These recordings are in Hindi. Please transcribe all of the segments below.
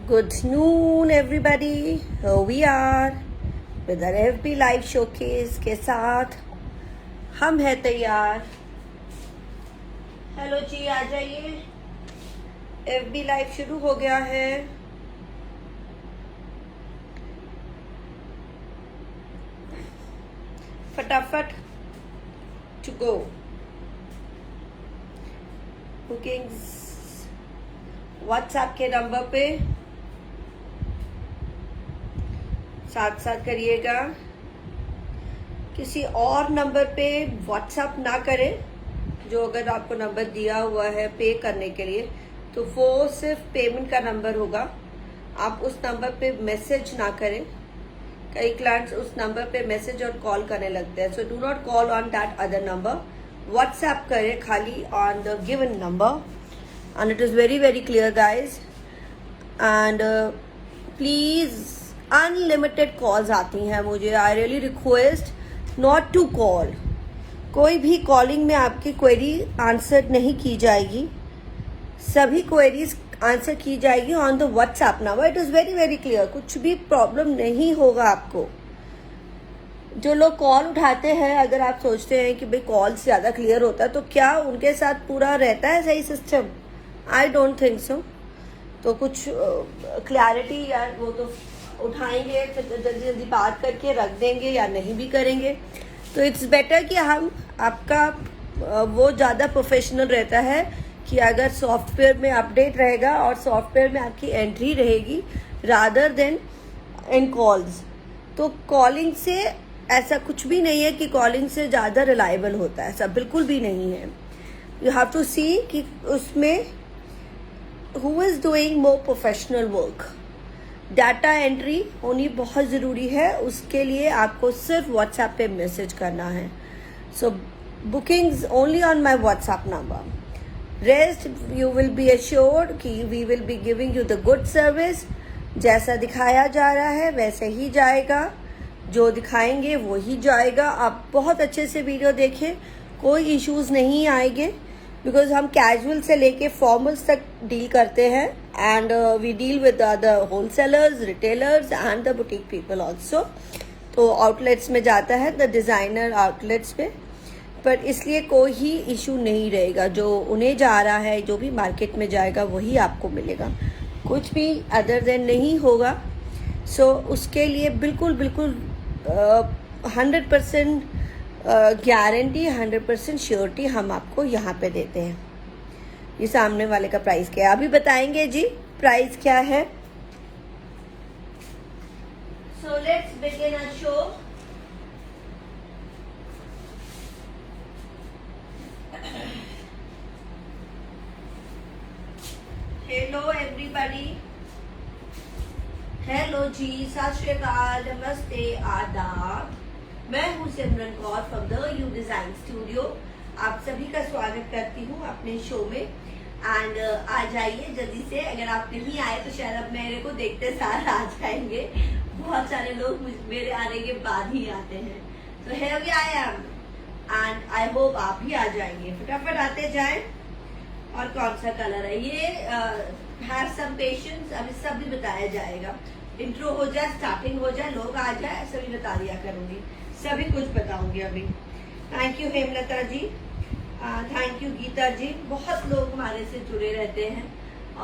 Good noon everybody. Here we are with our FB live showcase के साथ हम हैं तैयार। हेलो जी, आ जाइए। FB लाइव शुरू हो गया है। फटाफट टू गो। बुकिंग्स व्हाट्सएप के नंबर पे साथ साथ करिएगा। किसी और नंबर पे व्हाट्सएप ना करें। जो अगर आपको नंबर दिया हुआ है पे करने के लिए तो वो सिर्फ पेमेंट का नंबर होगा। आप उस नंबर पे मैसेज ना करें। कई क्लाइंट्स उस नंबर पे मैसेज और कॉल करने लगते हैं। So do not call on that other number. WhatsApp करें खाली on the given number and it is very clear guys and please unlimited calls आती हैं मुझे। I really request not to call. कोई भी कॉलिंग में आपकी क्वेरी आंसर नहीं की जाएगी। सभी क्वेरीज आंसर की जाएगी on the WhatsApp number. It is very clear. कुछ भी प्रॉब्लम नहीं होगा आपको। जो लोग कॉल उठाते हैं, अगर आप सोचते हैं कि भाई कॉल से ज़्यादा क्लियर होता है तो क्या उनके साथ पूरा रहता है सही system? I don't think so. तो कुछ क्लैरिटी यार वो तो उठाएंगे फिर जल्दी बात करके रख देंगे या नहीं भी करेंगे। तो इट्स बेटर कि हम आपका वो ज़्यादा प्रोफेशनल रहता है कि अगर सॉफ्टवेयर में अपडेट रहेगा और सॉफ्टवेयर में आपकी एंट्री रहेगी रादर देन इन कॉल्स। तो कॉलिंग से ऐसा कुछ भी नहीं है कि कॉलिंग से ज़्यादा रिलायबल होता है, ऐसा बिल्कुल भी नहीं है। यू हैव टू सी कि उसमें who is doing more professional work। Data entry होनी बहुत ज़रूरी है। उसके लिए आपको सिर्फ व्हाट्सएप पे मैसेज करना है। So bookings only on my WhatsApp number. Rest you will be assured कि we will be giving you the good service. जैसा दिखाया जा रहा है वैसे ही जाएगा। जो दिखाएंगे वो ही जाएगा। आप बहुत अच्छे से वीडियो देखें, कोई इश्यूज नहीं आएंगे बिकॉज हम कैजुअल से लेके फॉर्मल्स तक डील करते हैं and we deal with the wholesalers, retailers and the boutique people also. तो आउटलेट्स में जाता है द डिज़ाइनर आउटलेट्स पे, पर इसलिए कोई ही इशू नहीं रहेगा। जो उन्हें जा रहा है, जो भी मार्केट में जाएगा वही आपको मिलेगा, कुछ भी अदर देन नहीं होगा। सो उसके लिए बिल्कुल 100% गारंटी, 100% श्योरिटी हम आपको यहाँ पे देते हैं। ये सामने वाले का प्राइस क्या है अभी बताएंगे जी। प्राइस क्या है? So let's begin a show. Hello everybody. Hello जी, सत श्री अकाल, नमस्ते, आदाब। मैं हूँ Simran Kaur from the U design studio. आप सभी का स्वागत करती हूँ अपने शो में एंड आ जाइए जल्दी से। अगर आप नहीं आए तो शायद अब मेरे को देखते सार आ जाएंगे। बहुत सारे लोग मेरे आने के बाद ही आते हैं। तो here we I am and I hope आप भी आ जाएंगे। फटाफट आते जाएं। और कौन सा कलर है ये? हैव सम पेशेंस, अभी सब भी बताया जाएगा। इंट्रो हो जाए, स्टार्टिंग हो जाए, लोग आ जाए, सभी बता दिया करूंगी, सभी कुछ बताऊंगी अभी। Thank you Hemlata ji, thank you Geeta ji. बहुत लोग हमारे से जुड़े रहते हैं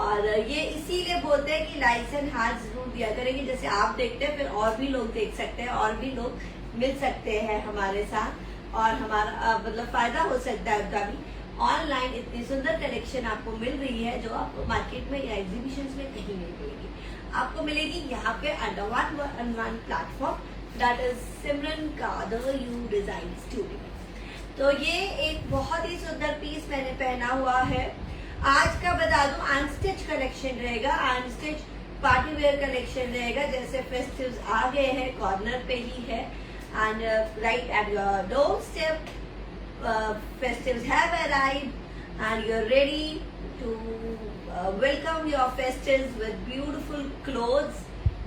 और ये इसीलिए बोलते हैं कि लाइक्स एंड हार्ट जरूर दिया करेंगे। जैसे आप देखते हैं फिर और भी लोग देख सकते हैं और भी लोग मिल सकते हैं हमारे साथ और हमारा मतलब फायदा हो सकता है उनका भी। ऑनलाइन इतनी सुंदर कलेक्शन आपको मिल रही है जो आपको मार्केट में या एग्जीबिशन में कहीं नहीं मिलेगी। आपको मिलेगी यहाँ पे under one platform, that is Simran का द यू डिजाइन स्टूडियो। तो ये एक बहुत ही सुंदर पीस मैंने पहना हुआ है। आज का बता दूं अनस्टिच कलेक्शन रहेगा, अनस्टिच पार्टी वेयर कलेक्शन रहेगा। जैसे फेस्टिव्स आ गए हैं, कॉर्नर पे ही है and right at your door step festivals have arrived and you're ready to welcome your festivals with beautiful clothes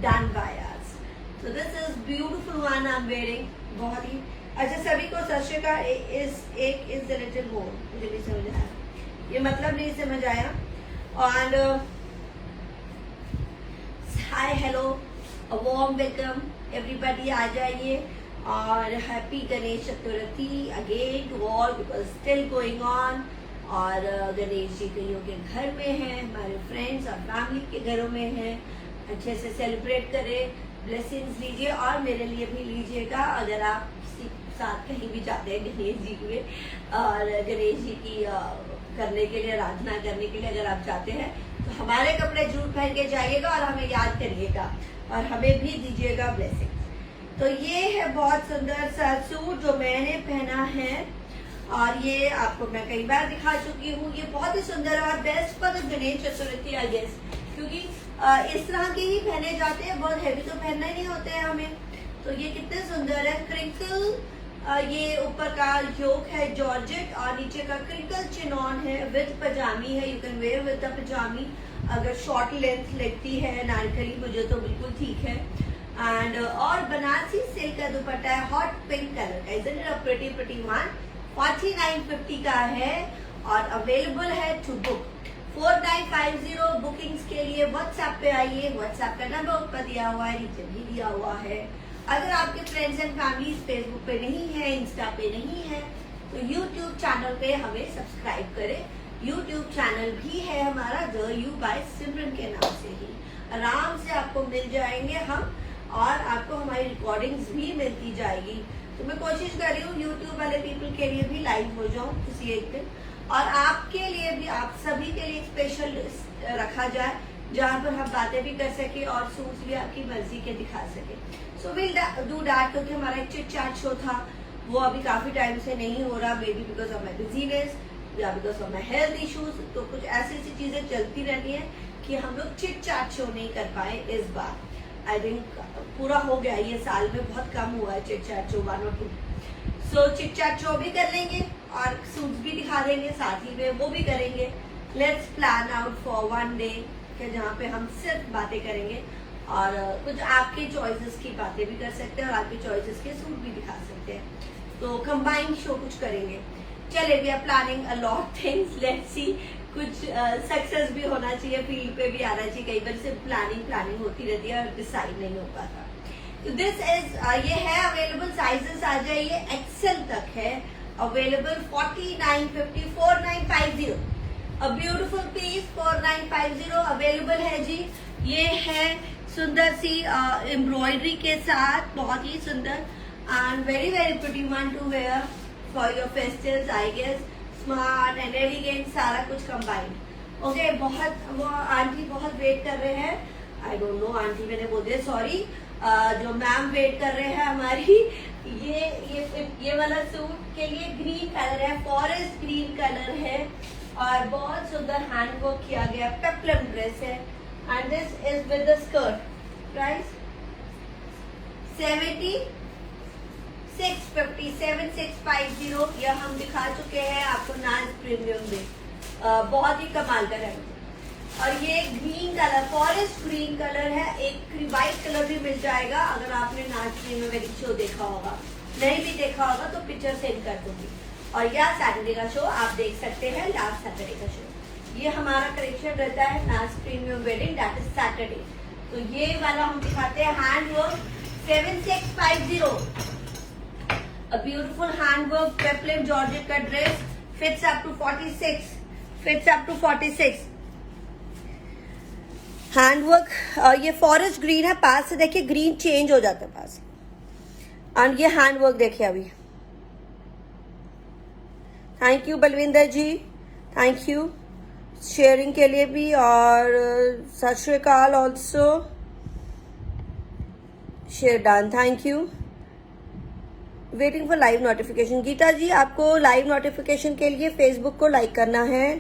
done by us. So this is beautiful one I'm wearing. बहुत ही अच्छा। सभी को सत श्री अकाल। एक इज द लिटिल मोर, मुझे नहीं समझ आया, ये मतलब नहीं समझ आया। And hi hello, a warm welcome everybody, आ जाइए। और happy Ganesh Chaturthi again to all because still going on. और गणेश जी कईयों के घर में हैं, हमारे फ्रेंड्स और फैमिली के घरों में हैं। अच्छे से सेलिब्रेट करें, ब्लेसिंग्स लीजिए और मेरे लिए भी लीजिएगा अगर आप किसी साथ कहीं भी जाते हैं गणेश जी के, और गणेश जी की करने के लिए, आराधना करने के लिए अगर आप जाते हैं तो हमारे कपड़े जरूर पहन के जाइएगा और हमें याद करिएगा और हमें भी दीजिएगा ब्लेसिंग। तो ये है बहुत सुंदर सा सूट जो मैंने पहना है और ये आपको मैं कई बार दिखा चुकी हूँ। ये बहुत ही सुंदर और best for the Ganesh Chaturthi I guess, क्योंकि इस तरह के ही पहने जाते हैं, बहुत हैवी तो पहनना ही नहीं होते हैं हमें। तो ये कितने सुंदर है, क्रिंकल ये ऊपर का योक है जॉर्जेट और नीचे का क्रिंकल चिनॉन है विद पजामी है। You can wear with the pajami. अगर शॉर्ट लेंथ लगती है नारकली मुझे तो बिल्कुल ठीक है। एंड और बनारसी सिल्क का दुपट्टा है हॉट पिंक कलर का, isn't it a pretty pretty one. 4950 का है और अवेलेबल है टू बुक। 4950 बुकिंग्स के लिए व्हाट्सएप पे आइए। व्हाट्सएप का नंबर ऊपर दिया हुआ है, नीचे भी दिया हुआ है। अगर आपके फ्रेंड्स एंड फैमिली फेसबुक पे नहीं है, इंस्टा पे नहीं है, तो यूट्यूब चैनल पे हमें सब्सक्राइब करें। यूट्यूब चैनल भी है हमारा द यू बाय सिमरन के नाम से ही, आराम से आपको मिल जाएंगे हम, और आपको हमारी रिकॉर्डिंग्स भी मिलती जाएगी। तो मैं कोशिश कर रही हूँ यूट्यूब वाले पीपल के लिए भी लाइव हो जाऊँ किसी एक दिन, और आपके लिए भी, आप सभी के लिए स्पेशल रखा जाए जहाँ पर हम बातें भी कर सके और सूट्स भी आपकी मर्जी के दिखा सके। सो विल डू दैट, क्योंकि हमारा एक चिट चैट शो था वो अभी काफी टाइम से नहीं हो रहा, maybe because of my business या because of my health issues. तो कुछ ऐसी ऐसी चीजें चलती रहती हैं कि हम लोग चिट चैट शो नहीं कर पाए इस बार। आई थिंक पूरा हो गया ये साल में, बहुत कम हुआ है चिट चैट शो 1 और 2। सो चिट चैट शो भी कर लेंगे और सूट्स भी दिखा देंगे, साथ ही में वो भी करेंगे। Let's plan out for one day जहाँ पे हम सिर्फ बातें करेंगे और कुछ आपके चॉइसेस की बातें भी कर सकते हैं और आपके चॉइसेस के सूट भी दिखा सकते हैं। तो कंबाइंड शो कुछ करेंगे। चले, we are planning a lot things, let's see. कुछ सक्सेस भी होना चाहिए, फील्ड पे भी आना चाहिए। कई बार सिर्फ प्लानिंग होती रहती है और डिसाइड नहीं हो पाता। तो दिस इज ये है अवेलेबल, साइजेस आ जाइए, एक्सेल तक है available. 4950 4950 a beautiful piece 4950 available है जी। ये है सुंदर सी एम्ब्रॉयडरी के साथ, बहुत ही सुंदर and very very pretty one to wear for your festivals I guess. Smart and elegant, सारा कुछ कंबाइंड। ओके, बहुत वो आंटी बहुत वेट कर रहे हैं। आई डोंट नो आंटी मैंने बोल दिया, सॉरी। जो मैम वेट कर रहे हैं हमारी, ये वाला सूट के लिए ग्रीन कलर है, फॉरेस्ट ग्रीन कलर है और बहुत सुंदर हैंडवर्क किया गया पेप्लम ड्रेस है। And this is with the skirt. Price 7650 यह हम दिखा चुके हैं आपको नाज प्रीमियम में। बहुत ही कमाल का है। और ये green colour, forest green colour है। एक व्हाइट कलर भी मिल जाएगा अगर आपने नाज प्रीमियम वेडिंग शो देखा होगा। नहीं भी देखा होगा तो पिक्चर सेंड कर दूंगी। और यह सैटरडे का शो आप देख सकते हैं, लास्ट सैटरडे का शो। ये हमारा कलेक्शन रहता है नाज premium wedding, that is Saturday. तो ये वाला हम दिखाते हैं handwork 7650 a beautiful handwork peplum georgette का dress, fits up to 46 handwork. ये फॉरेस्ट ग्रीन है, पास से देखिए ग्रीन चेंज हो जाता है पास। एंड ये हैंडवर्क देखिए अभी। Thank you Balwinder ji, thank you sharing के लिए भी, और सत श्री अकाल also share done, thank you. Waiting for live notification. Geeta ji, आपको लाइव नोटिफिकेशन के लिए फेसबुक को लाइक करना है।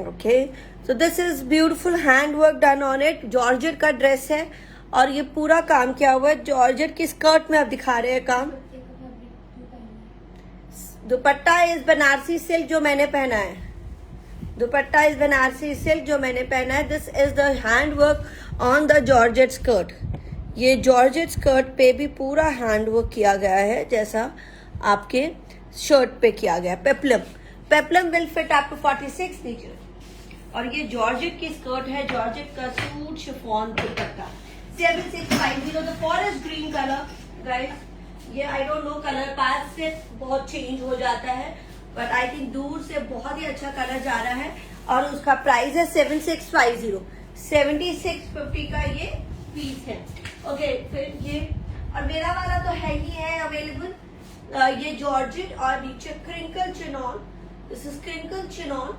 Okay, so this is beautiful handwork done on it. Georgette का ड्रेस है और ये पूरा काम किया हुआ है। जॉर्जेट की स्कर्ट में आप दिखा रहे हैं काम। दुपट्टा इज बनारसी सिल्क जो मैंने पहना है। दुपट्टा इज बनारसी सिल्क जो मैंने पहना है। This is the handwork on the georgette skirt. ये जॉर्जेट स्कर्ट पे भी पूरा हैंडवर्क किया गया है जैसा आपके शर्ट पे किया गया। Peplum will fit up to 46 नीचे। और ये जॉर्जेट की स्कर्ट है, जॉर्जेट का suit chiffon dupatta 7650 the forest green colour guys. ये आई डोंट नो कलर पास से बहुत चेंज हो जाता है, बट आई थिंक दूर से बहुत ही अच्छा कलर जा रहा है। और उसका प्राइस है 7650, 7650 का ये पीस है। ओके फिर ये और मेरा वाला तो है ही है अवेलेबल। ये जॉर्जेट और नीचे crinkle chinon, this is crinkle chinon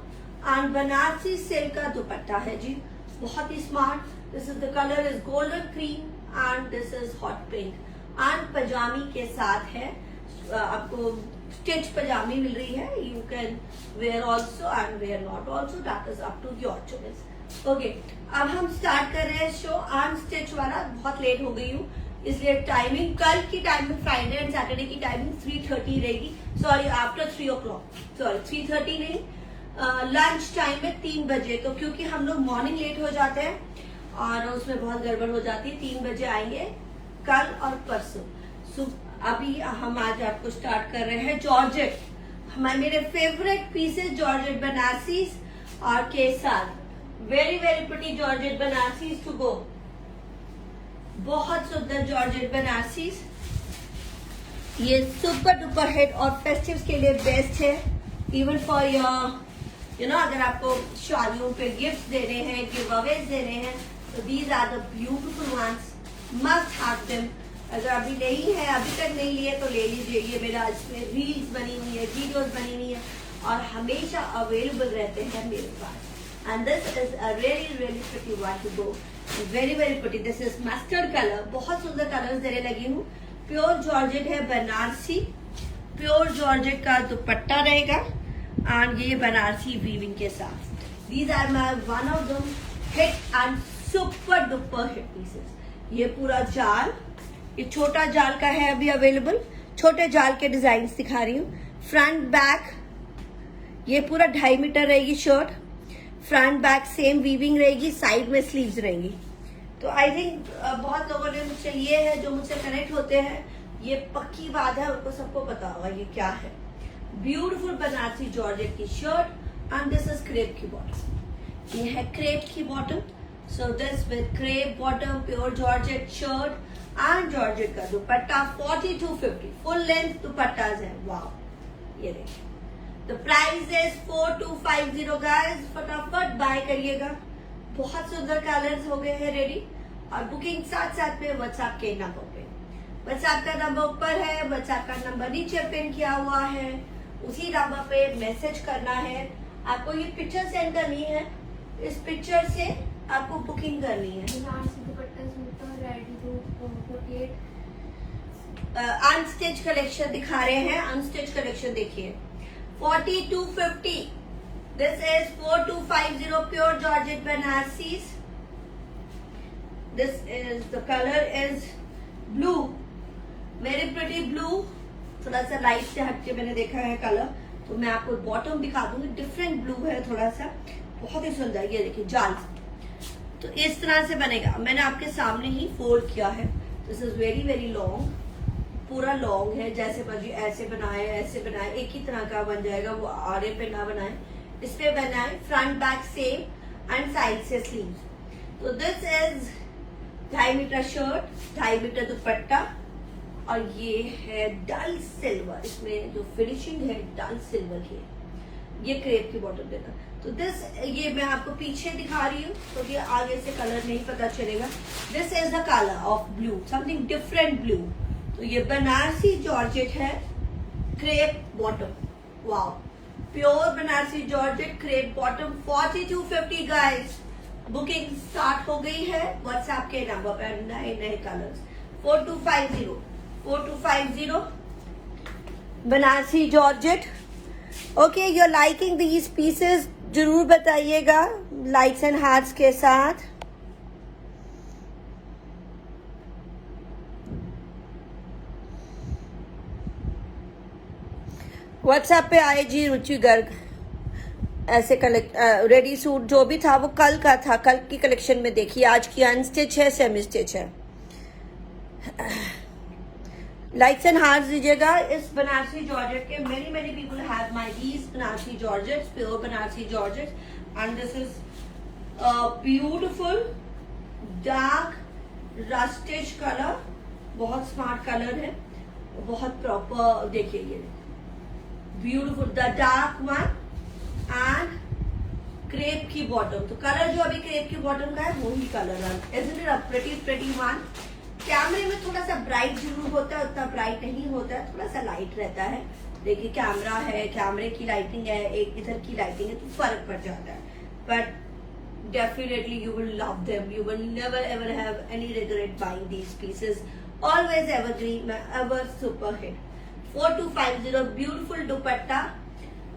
and Banarasi silk का दुपट्टा है जी, बहुत ही smart. This is the colour is golden cream and this is hot pink and पजामी के साथ है। आपको स्टिच पजामी मिल रही है, you can wear also and wear not also, that is up to your choice. Okay अब हम स्टार्ट कर रहे हैं शो अनस्टिच वाला। बहुत लेट हो गई हूँ इसलिए टाइमिंग, कल की टाइमिंग फ्राइडे एंड सैटरडे की टाइमिंग 3:30 रहेगी, सॉरी आफ्टर 3 o'clock, सॉरी 3:30 नहीं, लंच टाइम में 3 बजे। तो क्योंकि हम लोग मॉर्निंग लेट हो जाते हैं और उसमें बहुत गड़बड़ हो जाती है, 3 बजे आएंगे कल और परसों। अभी हम आज आपको स्टार्ट कर रहे हैं जॉर्जेट, हमारे मेरे फेवरेट पीसेस जॉर्जेट बनारसी और के साथ very very pretty georgette Banarasi to go. बहुत सुंदर जॉर्जेट बनारसी, ये सुपर डुपर हिट और फेस्टिव के लिए बेस्ट है। Even for your you know, अगर आपको शादियों पे गिफ्ट देने हैं, गिव अवेज देने हैं, तो these are the beautiful ones, must have them. अगर अभी नहीं है, अभी तक नहीं लिए तो ले लीजिए। ये मेरा इसमें रील्स बनी हुई है, वीडियोस बनी हुई है और हमेशा अवेलेबल रहते हैं मेरे पास। And this is a really really pretty one to go, very very pretty. This is mustard colour, बहुत सुंदर कलर्स देने लगी हूँ। प्योर जॉर्जेट है बनारसी, प्योर जॉर्जेट का दुपट्टा रहेगा एंड ये बनारसी वीविंग के साथ। These are my one of the hit and super duper hit pieces. ये पूरा जाल, ये छोटा जाल का है अभी अवेलेबल, छोटे जाल के डिजाइन दिखा रही हूँ। फ्रंट बैक ये पूरा 2.5 मीटर रहेगी shirt, front back same weaving रहेगी, साइड में स्लीव्स रहेंगी। तो आई थिंक बहुत लोगों ने मुझसे लिए है, जो मुझसे कनेक्ट होते हैं, ये पक्की बात है, उनको सबको पता होगा ये क्या है। ब्यूटीफुल बनारसी जॉर्जेट की shirt and this is crepe की बॉटम, ये है क्रेप की bottom. So this with crepe bottom, pure georgette shirt and georgette का दुपट्टा 4250 फुल लेंथ दुपट्टाज है। वाह, ये देखिए द प्राइस इज 4250 गाइस, फटाफट बाय करिएगा। बहुत सुंदर कलर्स हो गए हैं रेडी और बुकिंग साथ साथ में व्हाट्सएप के नंबर पे, व्हाट्सएप का नंबर ऊपर है, व्हाट्सएप का नंबर नीचे पिन किया हुआ है, उसी नंबर पे मैसेज करना है। आपको ये पिक्चर सेंड करनी है, इस पिक्चर से आपको बुकिंग करनी है। अनस्टिच कलेक्शन दिखा रहे हैं, अनस्टिच कलेक्शन देखिए 4250, this is 4250 pure georgette Banarasi. This is the colour is blue, very pretty blue, थोड़ा सा लाइट से हटके मैंने देखा है कलर, तो मैं आपको बॉटम दिखा दूंगी। डिफरेंट ब्लू है थोड़ा सा, बहुत ही सुंदर। ये देखिए जाल, तो इस तरह से बनेगा। मैंने आपके सामने ही फोल्ड किया है। This is very very long, पूरा लॉन्ग है, जैसे मर्जी ऐसे बनाए ऐसे बनाए, एक ही तरह का बन जाएगा, वो आरे पे ना बनाए, इस पे बनाए। Front back same and side से स्लीव्स। तो this is 2.5 metre shirt, 2.5 metre dupatta और ये है डल सिल्वर, इसमें जो फिनिशिंग है डल सिल्वर की है। ये क्रेप की बॉटम देना। तो दिस, ये मैं आपको पीछे दिखा रही हूँ क्योंकि तो आगे से कलर नहीं पता चलेगा। This is the colour of blue, something different blue. तो ये बनारसी जॉर्जेट है, crepe bottom, wow, pure Banarasi georgette crepe bottom 4250 guys. Booking start हो गई है व्हाट्सएप के नंबर पर, नए नए colours 4250 Banarasi georgette. Okay, you are liking these pieces, जरूर बताइएगा लाइक्स एंड हार्ट्स के साथ। व्हाट्सएप पे आए जी रुचि गर्ग। ऐसे रेडी सूट जो भी था वो कल का था, कल की कलेक्शन में देखिए। आज की अनस्टिच है, सेमी स्टिच है। लाइक्स एंड हार्ट्स दीजिएगा इस बनारसी जॉर्जेट के। Many people have my these Banarasi georgettes, pure Banarasi georgettes, and this is beautiful dark rustish colour, बहुत स्मार्ट कलर है, बहुत प्रॉपर। देखिए ये beautiful the dark one and crepe की बॉटम। तो कलर जो अभी क्रेप की बॉटम का है वो ही कलर है। Isn't it a pretty one. कैमरे में थोड़ा सा ब्राइट जरूर होता है, उतना ब्राइट नहीं होता है, थोड़ा सा लाइट रहता है। देखिए कैमरा है, कैमरे की लाइटिंग है, एक इधर की लाइटिंग है, तो फर्क पड़ जाता है। But definitely you will love them. You will never ever have any regret buying these pieces. Always evergreen, ever super hit. 4250 beautiful दुपट्टा,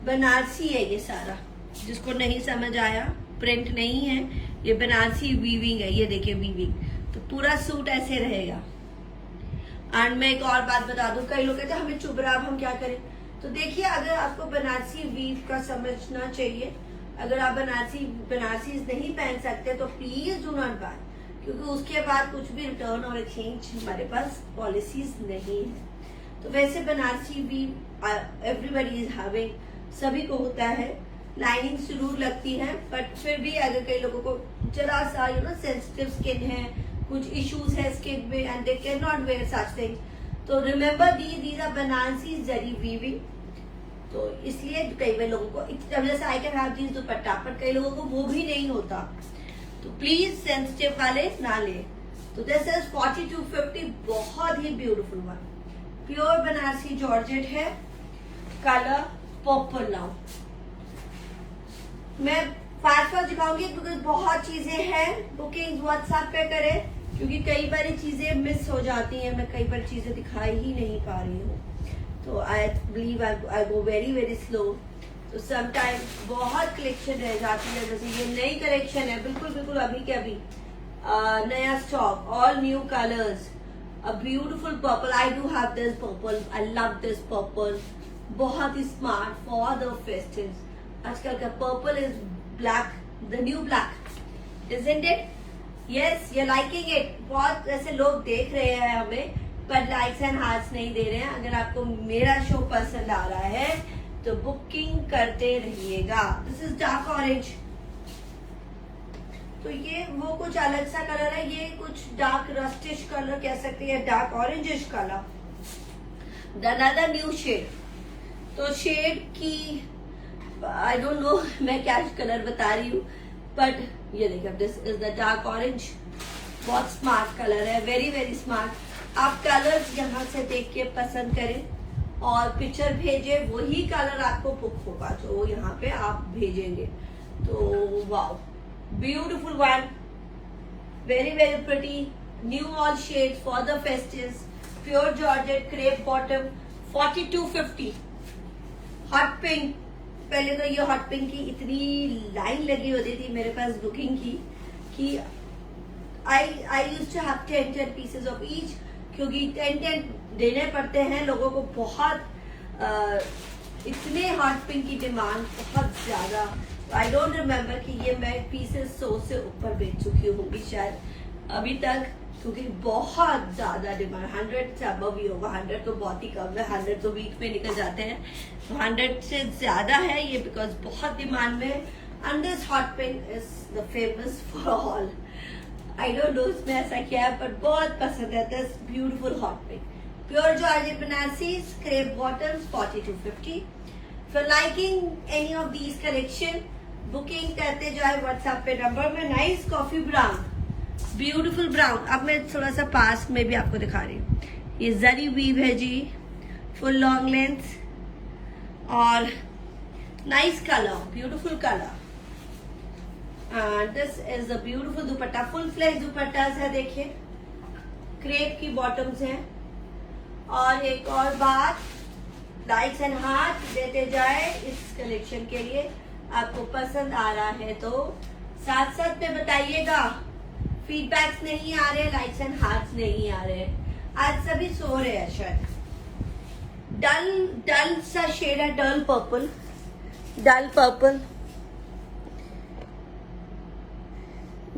बनारसी है ये सारा। जिसको नहीं समझ आया, प्रिंट नहीं है, ये बनारसी वीविंग है। ये देखिए वीविंग, तो पूरा सूट ऐसे रहेगा। एंड मैं एक और बात बता दूं, कई लोग कहते हैं हमें चुभ रहा, अब हम क्या करें। तो देखिए अगर आपको बनारसी वीव का समझना चाहिए, अगर आप बनारसी नहीं पहन सकते तो प्लीज डू नॉट बाय, क्योंकि उसके बाद कुछ भी रिटर्न और एक्सचेंज हमारे पास पॉलिसीज नहीं है। तो वैसे बनारसी भी एवरीबडी इज हैविंग, सभी को होता है, लाइनिंग जरूर लगती है, बट फिर भी अगर कई लोगों को जरा सा सेंसिटिव स्किन है, कुछ इश्यूज है स्किन में and they can not wear such thing, तो remember these are Banarasi zari weaving. तो इसलिए कई बार लोगों को जैसे I can have this dupatta, पर कई लोगों को वो भी नहीं होता, तो प्लीज सेंसिटिव वाले ना ले। तो दिस इज 4250, बहुत ही beautiful one, pure Banarasi georgette है, कलर पर्पल। नाउ मैं फास्ट दिखाऊंगी बिकॉज बहुत चीजें हैं। बुकिंग व्हाट्सएप पे करें, क्योंकि कई बार चीजें मिस हो जाती हैं, मैं कई बार चीजें दिखाई ही नहीं पा रही हूँ। तो I believe I go very slow, तो समटाइम बहुत कलेक्शन रह जाती है। जैसे ये नई कलेक्शन है, बिल्कुल अभी के अभी नया stock, all new colours, a beautiful purple. I do have this purple, I love this purple, बहुत ही स्मार्ट फॉर द फेस्टिव। आजकल का purple is black, the new black, isn't it? Yes, you liking it. बहुत ऐसे लोग देख रहे हैं हमें, पर लाइक्स एंड हार्ट्स नहीं दे रहे हैं। अगर आपको मेरा शो पसंद आ रहा है तो बुकिंग करते रहिएगा। दिस इज डार्क ऑरेंज, तो ये वो कुछ अलग सा कलर है, ये कुछ डार्क रस्टिश कलर कह सकते हैं, dark orangish colour. Another new shade, तो शेड की आई डोंट नो मैं क्या कलर बता रही हूँ, बट ये देखिए this is the dark orange, बहुत स्मार्ट कलर है, वेरी स्मार्ट। आप कलर्स यहाँ से देख के पसंद करें और पिक्चर भेजे, वही कलर आपको बुक होगा जो यहाँ पे आप भेजेंगे। तो wow, beautiful one, very pretty, new all shade for the festives, pure georgette, crepe bottom, 4250। Hot pink, पहले तो ये हॉट पिंक की इतनी लाइन लगी होती थी मेरे पास बुकिंग की कि I used to have 10 pieces of each, क्योंकि 10 देने पड़ते हैं लोगों को। बहुत इतने हॉट पिंक की डिमांड बहुत ज्यादा। आई डोंट रिमेम्बर कि ये मैं पीसेस 100 से ऊपर बेच चुकी होंगी शायद अभी तक, क्योंकि बहुत ज्यादा डिमांड, 100 से अबव ही होगा। 100 तो बहुत ही कम है, 100 तो वीक में निकल जाते हैं, 100 से ज्यादा है ये, बिकॉज बहुत डिमांड में। And this hot pink is the famous for all. I don't no इसमें ऐसा क्या है, पर बहुत पसंद है this beautiful hot pink, pure georgette Banarasi, crepe bottoms, 4250। For liking any of these collection, booking करते जाए व्हाट्सएप पे नंबर में। Nice coffee brown, beautiful brown. अब मैं थोड़ा सा पास में भी आपको दिखा रही हूँ। ये जरी वीव है जी, फुल लॉन्ग लेंथ और nice colour, beautiful colour. This is a beautiful dupatta, full fledge dupattas है, देखिए क्रेप की बॉटम्स हैं। और एक और बात, लाइक्स एंड हार्ट देते जाए इस कलेक्शन के लिए। आपको पसंद आ रहा है तो साथ में बताइएगा। फीडबैक्स नहीं आ रहे, लाइक्स एंड हार्ट्स नहीं आ रहे, आज सभी सो रहे हैं शायद। डल सा शेड है, डल पर्पल,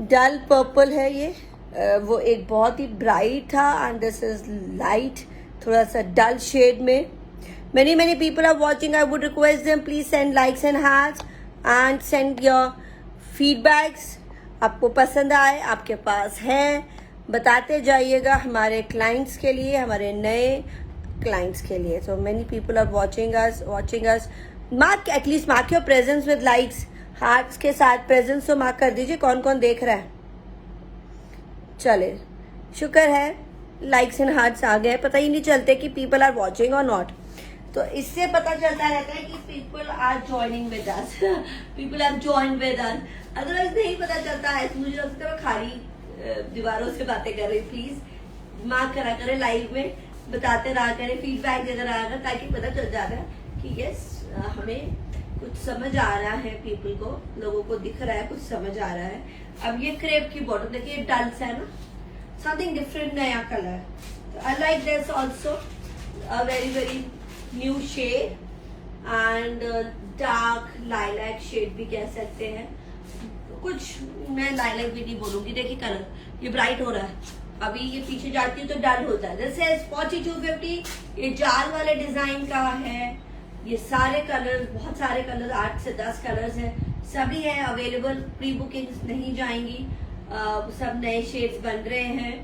डल पर्पल है ये। वो एक बहुत ही ब्राइट था एंड दिस इज लाइट थोड़ा सा डल शेड में. Many people are watching. I would request them, please send likes and hearts and send your feedbacks. आपको पसंद आए, आपके पास है, बताते जाइएगा हमारे क्लाइंट्स के लिए, हमारे नए क्लाइंट्स के लिए. So many people are watching us. Mark, at least mark your presence with likes, hearts के साथ presence तो mark कर दीजिए. कौन कौन देख रहा है? चले, शुक्र है likes and hearts आ गए. पता ही नहीं चलते कि people are watching or not. तो इससे पता चलता रहता है कि people are joining with us, people are join with us. Otherwise नहीं पता चलता है. मुझे लगता है मैं खाली दीवारों से बातें कर रही. प्लीज मार्क करा करें, लाइव में बताते रहा करें, फीडबैक देते रहा करें, ताकि पता चल जाता है कि यस हमें कुछ समझ आ रहा है, पीपल को, लोगों को दिख रहा है, कुछ समझ आ रहा है. अब ये क्रेप की बॉटम देखिए, डल सा है ना, समथिंग डिफरेंट, नया colour. I like this also, very new shade and dark lilac shade भी कह सकते हैं. कुछ मैं लाइलैक भी नहीं बोलूंगी. देखिए कलर ये ब्राइट हो रहा है, अभी ये पीछे जाती है तो डल होता है. This is 4250. ये जाल वाले डिजाइन का है. ये सारे कलर, बहुत सारे कलर, 8 से 10 कलर्स हैं, सभी है अवेलेबल. प्री बुकिंग्स नहीं जाएंगी, सब नए शेड्स बन रहे हैं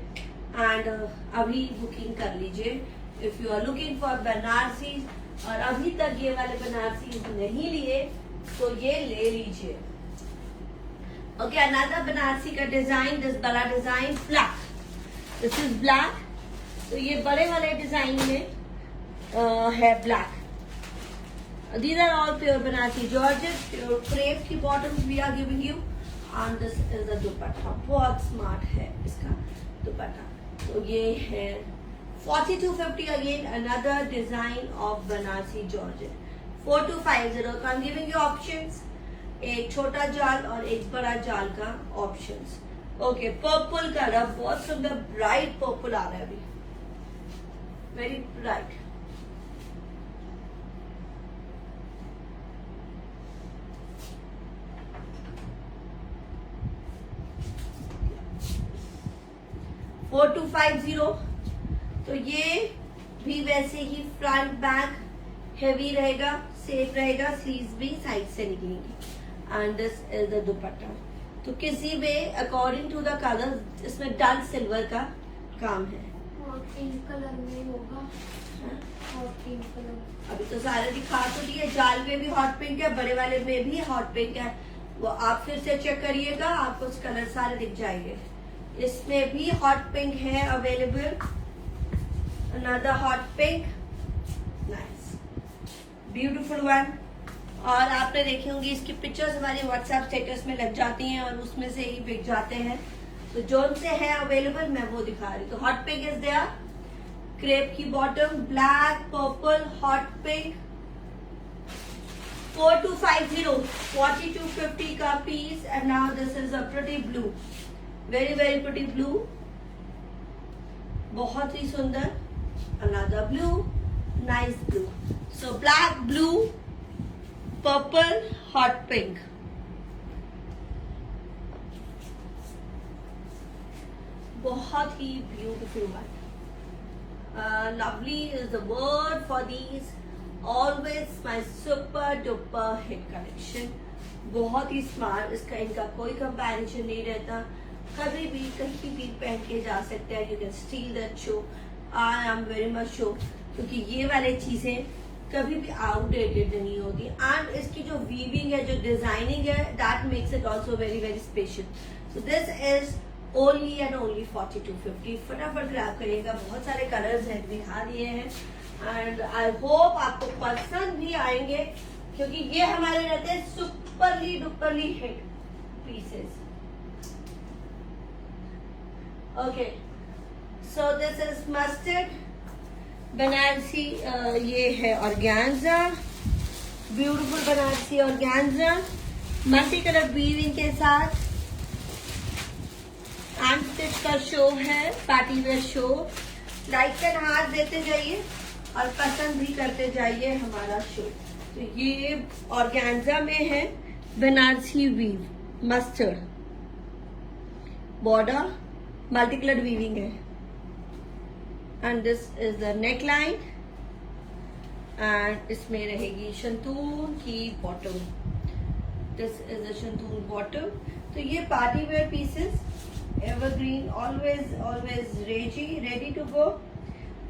एंड अभी बुकिंग कर लीजिए. If you are looking for Banarasi और अभी तक ये वाले बनारसी नहीं लिए तो ये ले लीजिए. ओके, अनदर बनारसी का डिजाइन, दिस बड़ा design black, this is black. तो ये बड़े वाले डिजाइन में है black. These are all pure Banarasi georgette, pure crepe की bottoms we are giving you. And this is the dupatta, बहुत स्मार्ट है इसका दुपट्टा. तो ये है 4250 again, another design of Banarsi Georgette. 4250. So I'm giving you options. एक छोटा जाल और एक बड़ा जाल का ऑप्शंस. ओके, पर्पल कलर, बहुत सुंदर ब्राइट पर्पल आ रहा है अभी, वेरी ब्राइट. $4250. तो ये भी वैसे ही फ्रंट बैक हेवी रहेगा, सेफ रहेगा, स्लीव्स भी साइड से निकलेंगी. एंड दिस इज द दुपट्टा. तो किसी में अकॉर्डिंग टू द कलर, इसमें डल सिल्वर का काम है. और पिंक कलर में होगा. और पिंक कलर अभी तो सारे दिखा तो दिए. जाल में भी हॉट पिंक है, बड़े वाले में भी हॉट पिंक है. वो आप फिर से चेक करिएगा, आपको उस कलर सारे दिख जाएंगे. इसमें भी हॉट पिंक है available. Another hot pink, nice, beautiful one. और आपने देखी होंगी इसकी पिक्चर्स हमारे व्हाट्सएप स्टेटस में लग जाती हैं और उसमें से ही बिक जाते हैं. तो जो से है अवेलेबल मैं वो दिखा रही. तो hot pink is there, crepe की bottom, black, purple, hot pink. 4250, 4250 का पीस. And now this is a pretty blue, very pretty blue, बहुत ही सुंदर. Another blue, nice blue. So black, blue, purple, hot pink. बहुत ही beautiful one. Lovely is the word for these. Always my super duper hit collection. बहुत ही smart. इसका इनका कोई comparison नहीं रहता. कभी भी कहीं भी पहन के जा सकते हैं. You can steal that show. I am very much sure, क्योंकि ये वाले चीजें कभी भी आउटडेटेड नहीं होती. एंड इसकी जो वीविंग है, जो डिजाइनिंग है, that makes it also very special. So this is only and only 4250. फटाफट ग्रैब करिएगा. बहुत सारे कलर्स हैं, दिखा दिए हैं. एंड आई होप आपको पसंद भी आएंगे, क्योंकि ये हमारे रहते हैं superly duperly hit pieces. Okay, so this is mustard Banarasi. ये है organza, beautiful Banarasi organza, multi colour weaving के साथ. एंड स्टिच का शो है, party wear show. Like and हाथ देते जाइए और पसंद भी करते जाइए हमारा शो. तो ये ऑर्गेन्जा में है, Banarasi weave, mustard border, multi colour weaving है. And this is the neck line and इसमें रहेगी शंतून की bottom. This is the shantoon bottom. तो ये party wear pieces evergreen, always ready to go.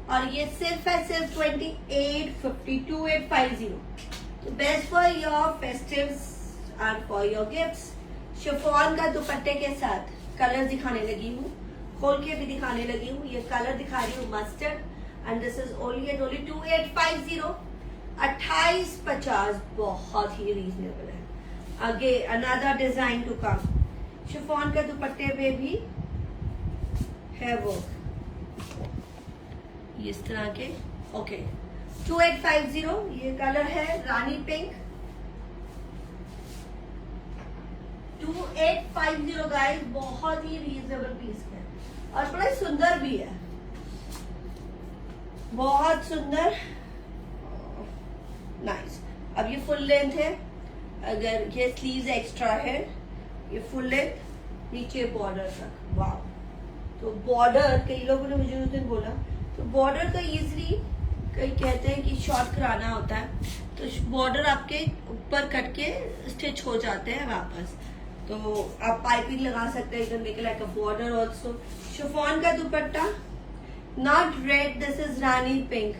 और ये सिर्फ है सिर्फ 2850, 2850। तो best for your festives and for your gifts. Chiffon का दुपट्टे के साथ कलर दिखाने लगी हूँ, खोल के भी दिखाने लगी हूँ। ये कलर दिखा रही हूँ mustard and this is only and only 2850, 2850। बहुत ही रीजनेबल है। आगे another design to come. Chiffon के दुपट्टे पे भी है वो इस तरह के। ओके 2850। ये कलर है रानी पिंक। 2850 गाइस, बहुत ही रीजनेबल पीस है और बड़ा सुंदर भी है, बहुत सुंदर, नाइस। अब ये फुल लेंथ है, अगर ये स्लीव्स एक्स्ट्रा है, ये फुल लेंथ, नीचे बॉर्डर तक। वाह। तो बॉर्डर, कई लोगों ने मुझे उस दिन बोला, तो बॉर्डर तो इजीली कई कहते हैं कि शॉर्ट कराना होता है, तो बॉर्डर आपके ऊपर कट के स्टिच हो जाते हैं वापस, तो आप पाइपिंग लगा सकते हैं। इधर make like a border also. Chiffon का dupatta, not red, this is रानी पिंक।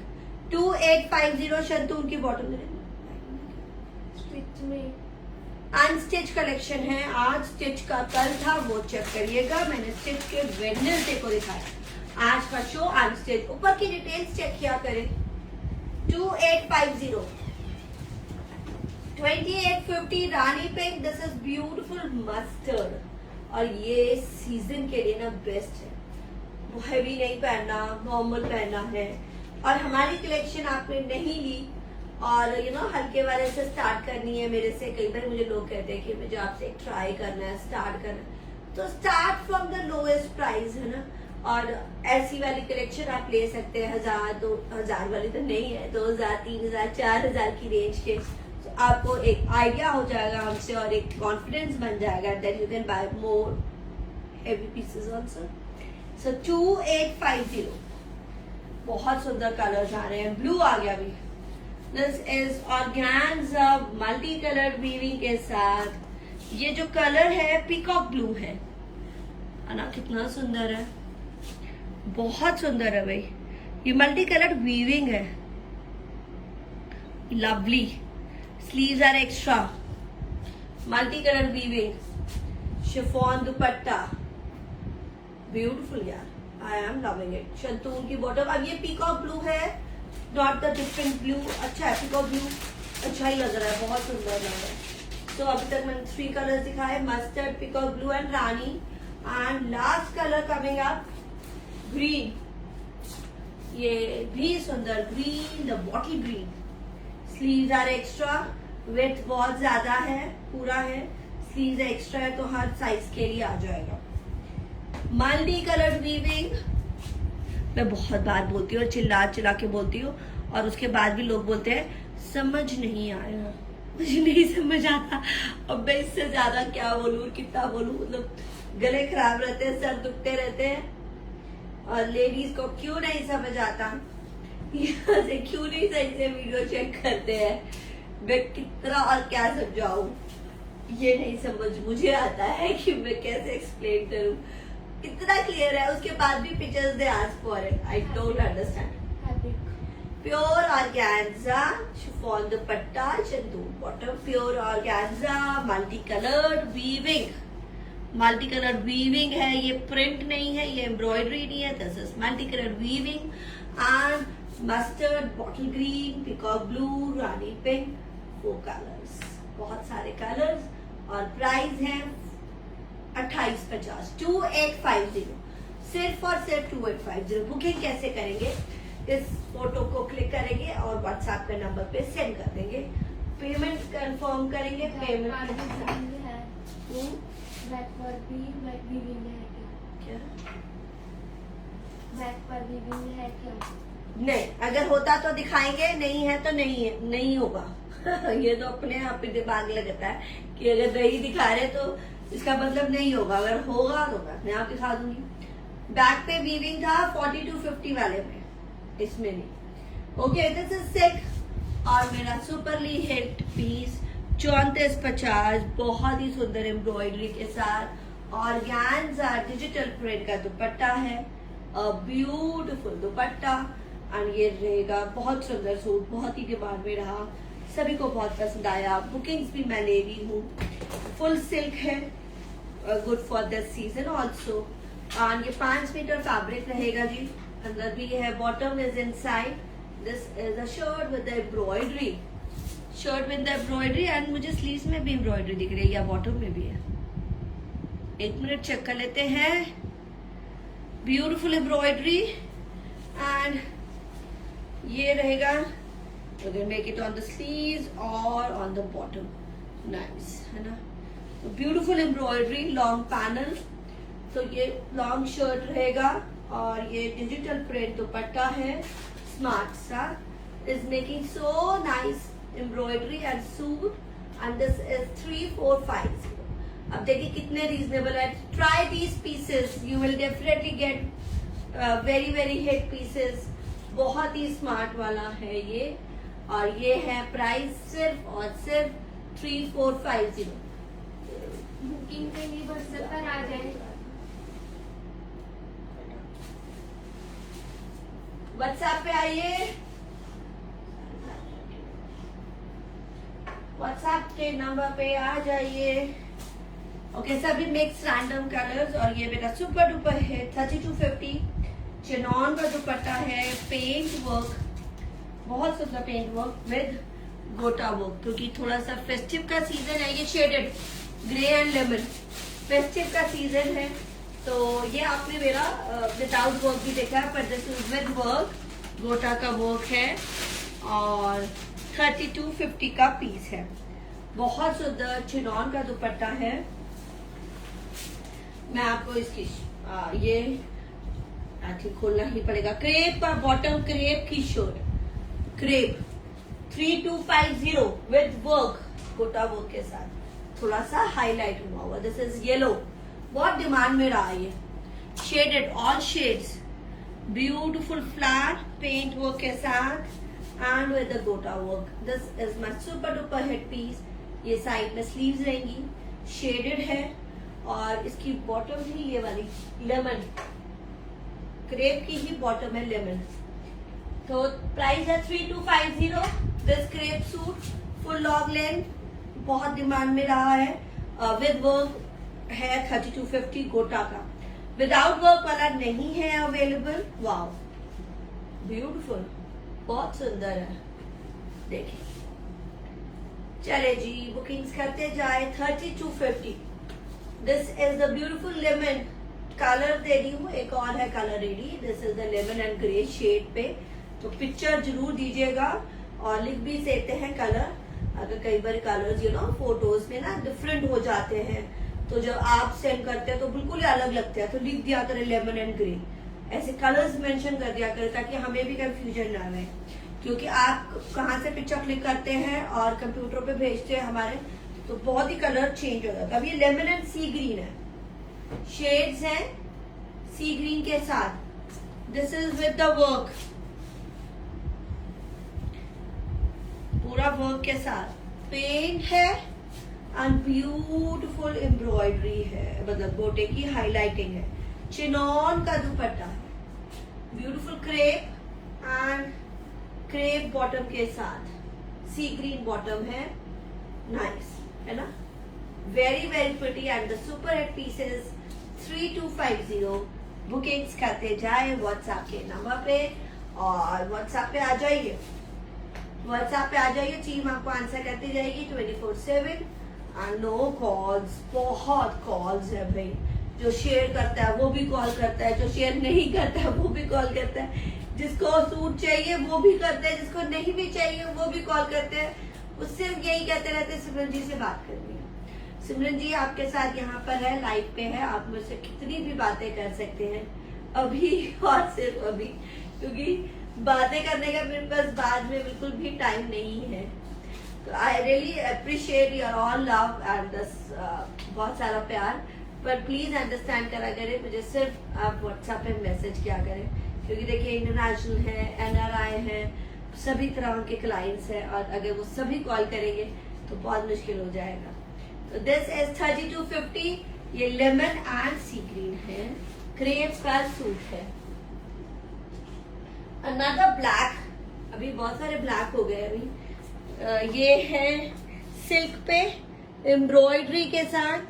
2850। शंतून की बॉटम स्टिच में अनस्टिच कलेक्शन है आज। स्टिच का कल था, वो चेक करिएगा। मैंने स्टिच के वेडनेसडे को दिखाया। आज का शो अनस्टिच। ऊपर की डिटेल्स चेक किया करें। 2850, 2850 रानी pink. This is beautiful mustard. और ये सीजन के लिए ना बेस्ट है। वो हैवी नहीं पहनना, नॉर्मल पहनना है। और हमारी कलेक्शन आपने नहीं ली और हल्के वाले से स्टार्ट करनी है मेरे से। कई बार मुझे लोग कहते हैं कि मुझे आपसे एक ट्राई करना है, स्टार्ट करना है, तो start from the lowest price है ना। और ऐसी वाली कलेक्शन आप ले सकते हैं 1000, 2000 वाली तो नहीं है, 2000, 3000, 4000 की रेंज के। तो आपको एक आइडिया हो जाएगा हमसे और एक कॉन्फिडेंस बन जाएगा that you can buy more heavy pieces also. So 2850। बहुत सुंदर कलर्स आ रहे हैं। ब्लू आ गया अभी। This is organza multi colour weaving के साथ। ये जो कलर है पीकॉक ब्लू है ना, कितना सुंदर है, बहुत सुंदर है भाई। ये मल्टी कलर वीविंग है, lovely. Sleeves are extra, multi colour weaving, chiffon dupatta, beautiful यार, आई एम लविंग इट। शंतून की बॉटम। अब ये पीकॉक ब्लू है, नॉट द डिफरेंट ब्लू। अच्छा है, पीकॉक ब्लू अच्छा ही लग रहा है, बहुत सुंदर लग रहा है। तो अभी तक मैंने 3 कलर्स दिखाए, मस्टर्ड, पीकॉक ब्लू एंड रानी। And last colour coming up, green. ये भी सुंदर green, the bottle green. Sleeves are extra, width बहुत ज्यादा है, पूरा है, स्लीव्स एक्स्ट्रा है, तो हर साइज के लिए आ जाएगा। Multi colour weaving. मैं बहुत बार बोलती हूँ और चिल्ला चिल्ला के बोलती हूँ, और उसके बाद भी लोग बोलते हैं समझ नहीं आया, मुझे नहीं समझ आता। अब मैं इससे ज्यादा क्या बोलूँ, कितना बोलूँ, मतलब गले खराब रहते हैं, सर दुखते रहते हैं, और लेडीज को क्यों नहीं समझ आता, यहाँ से क्यों नहीं सही से वीडियो चेक करते हैं। मैं कितना और क्या समझाऊं, ये नहीं समझ मुझे आता है कि मैं कैसे एक्सप्लेन करूं। इतना क्लियर है, उसके बाद भी pictures they ask for it, I don't understand. Pure organza, chiffon dupatta, shantoon bottom, pure organza, multi coloured weaving. Multi coloured weaving है, ये प्रिंट नहीं है, ये एम्ब्रॉयडरी नहीं है, this is multi coloured weaving and mustard, bottle green, peacock blue, रानी पिंक, 4 कलर्स, बहुत सारे कलर्स। और प्राइस है 2850, 2850, सिर्फ और सिर्फ 2850। बुकिंग कैसे करेंगे, इस फोटो को क्लिक करेंगे और व्हाट्सएप के नंबर पे सेंड कर देंगे। पेमेंट कंफर्म करेंगे। पेमेंट बैक पर भी वीविंग है क्या? बैक पर वीविंग है क्या? नहीं, अगर होता तो दिखाएंगे, नहीं है तो नहीं है, नहीं होगा। ये तो अपने आप ही दिमाग लगता है कि अगर नहीं दिखा रहे तो इसका मतलब नहीं होगा, अगर होगा तो मैं अपने आप दिखा दूंगी। बैक पे वीविंग था 4250 वाले में, इसमें नहीं। ओके, दिस इज सिक और मेरा सुपरली हिट पीस 3450, बहुत ही सुंदर एम्ब्रॉयडरी के साथ ऑर्गेन्जा डिजिटल प्रिंट का दुपट्टा है, ब्यूटीफुल दुपट्टा। एंड ये रहेगा बहुत सुंदर सूट, बहुत ही डिमांड में रहा, सभी को बहुत पसंद आया, बुकिंग्स भी मैं ले रही हूँ। फुल सिल्क है, good for this season also. And ये 5 मीटर फैब्रिक रहेगा जी, अंदर भी है, bottom is inside. This is a shirt with embroidery, shirt with embroidery and मुझे स्लीव्स में भी एम्ब्रॉयडरी दिख रही है या बॉटम में भी है। एक मिनट चेक कर लेते हैं। ब्यूटीफुल एम्ब्रॉयडरी एंड ये रहेगा, make it on the sleeves और ऑन द बॉटम, नाइस है ना। तो ब्यूटीफुल एम्ब्रॉयडरी, लॉन्ग पैनल, तो ये लॉन्ग शर्ट रहेगा और ये डिजिटल प्रिंट दुपट्टा है, स्मार्ट सा, is making so nice embroidery and suit and this is 3450। अब देखिए कितने रीजनेबल है। Try these pieces, you will definitely get very very hit pieces. बहुत ही स्मार्ट वाला है ये, और ये है प्राइस सिर्फ और सिर्फ 3450। बुकिंग के लिए व्हाट्सएप पर आ जाए। व्हाट्सएप पे आइए, व्हाट्सएप के नंबर पे आ जाइए। ओके, सभी मिक्स रैंडम कलर्स, और ये मेरा सुपर डुपर है 3250, चिनॉन का दुपट्टा है, पेंट वर्क, बहुत सुंदर पेंट वर्क विद गोटा वर्क, क्योंकि थोड़ा सा फेस्टिव का सीजन है। ये shaded grey and lemon, festive का सीजन है, तो ये आपने मेरा विदाउट वर्क भी देखा है, पर दिस इज विद वर्क, गोटा का वर्क है और 3250 का पीस है। बहुत सुंदर चिनॉन का दुपट्टा है। मैं आपको इसकी ये आई थिंक खोलना ही पड़ेगा। क्रेप का बॉटम, क्रेप की shirt, crepe 3250 with work, gota work के साथ थोड़ा सा हाईलाइट हुआ हुआ। दिस इज येलो, बहुत डिमांड में रहा ये, shaded, all shades, beautiful flat paint work के साथ and with the gota work. This is my super duper hit piece. ये साइड में स्लीव्स रहेंगी, शेडेड है, और इसकी बॉटम ही ये वाली लेमन, क्रेप की ही बॉटम है लेमन। तो प्राइस है 3250। This crepe suit full long length, बहुत डिमांड में रहा है, विद वर्क है 3250 गोटा का। विदाउट वर्क वाला नहीं है अवेलेबल। वाओ, ब्यूटीफुल, बहुत सुंदर है, देखिए। चले जी, बुकिंग्स करते जाए। 3250। This is the beautiful lemon, colour दे रही हूँ, एक और है colour ready. This is the lemon and grey shade पे, तो पिक्चर जरूर दीजिएगा और लिख भी सकते हैं कलर। अगर कई बार कलर्स फोटोज में ना डिफरेंट हो जाते हैं, तो जब आप सेंड करते हैं तो बिल्कुल ही अलग लगते हैं, तो लिख दिया करें लेमन एंड ग्रे, ऐसे कलर्स मेंशन कर दिया करें ताकि हमें भी कंफ्यूजन ना रहे। क्योंकि आप कहाँ से पिक्चर क्लिक करते हैं और कंप्यूटर पे भेजते हैं हमारे, तो बहुत ही कलर चेंज हो जाता है। अब ये लेमन एंड सी ग्रीन है, शेड्स हैं सी ग्रीन के साथ। This is with the work, पूरा वर्क के साथ, पेंट है एंड ब्यूटीफुल एम्ब्रॉयडरी है, मतलब गोटे की हाईलाइटिंग है। चिनॉन का दुपट्टा है, beautiful crepe and crepe bottom के साथ, सी ग्रीन बॉटम है, नाइस है ना, very very pretty and the super hit pieces 3250। Bookings करते जाए व्हाट्सएप के नंबर पे, और व्हाट्सएप पे आ जाइए, व्हाट्सएप पे आ जाइए, टीम आपको आंसर करती जाएगी 24/7। नो कॉल्स, बहुत कॉल्स है भाई। जो शेयर करता है वो भी कॉल करता है, जो शेयर नहीं करता है वो भी कॉल करता है, जिसको सूट चाहिए वो भी करता है, जिसको नहीं भी चाहिए वो भी कॉल करते हैं। उससे यही कहते रहते हैं सिमरन जी से बात करनी है। सिमरन जी आपके साथ यहाँ पर है, लाइव पे है, आप मुझसे कितनी भी बातें कर सकते हैं अभी और सिर्फ अभी, क्योंकि बातें करने का मेरे पास बाद में बिल्कुल भी टाइम नहीं है। तो I really appreciate your all love and बहुत सारा प्यार, पर प्लीज अंडरस्टैंड करा करें, मुझे सिर्फ आप व्हाट्सएप पे मैसेज किया करें, क्योंकि देखिए इंटरनेशनल है, NRI है, सभी तरह के क्लाइंट्स हैं, और अगर वो सभी कॉल करेंगे तो बहुत मुश्किल हो जाएगा। तो दिस इज 3250। ये लेमन एंड सी ग्रीन है, क्रेप का सूट है। अनदर ब्लैक, अभी बहुत सारे ब्लैक हो गए अभी। ये है सिल्क पे एम्ब्रॉयडरी के साथ,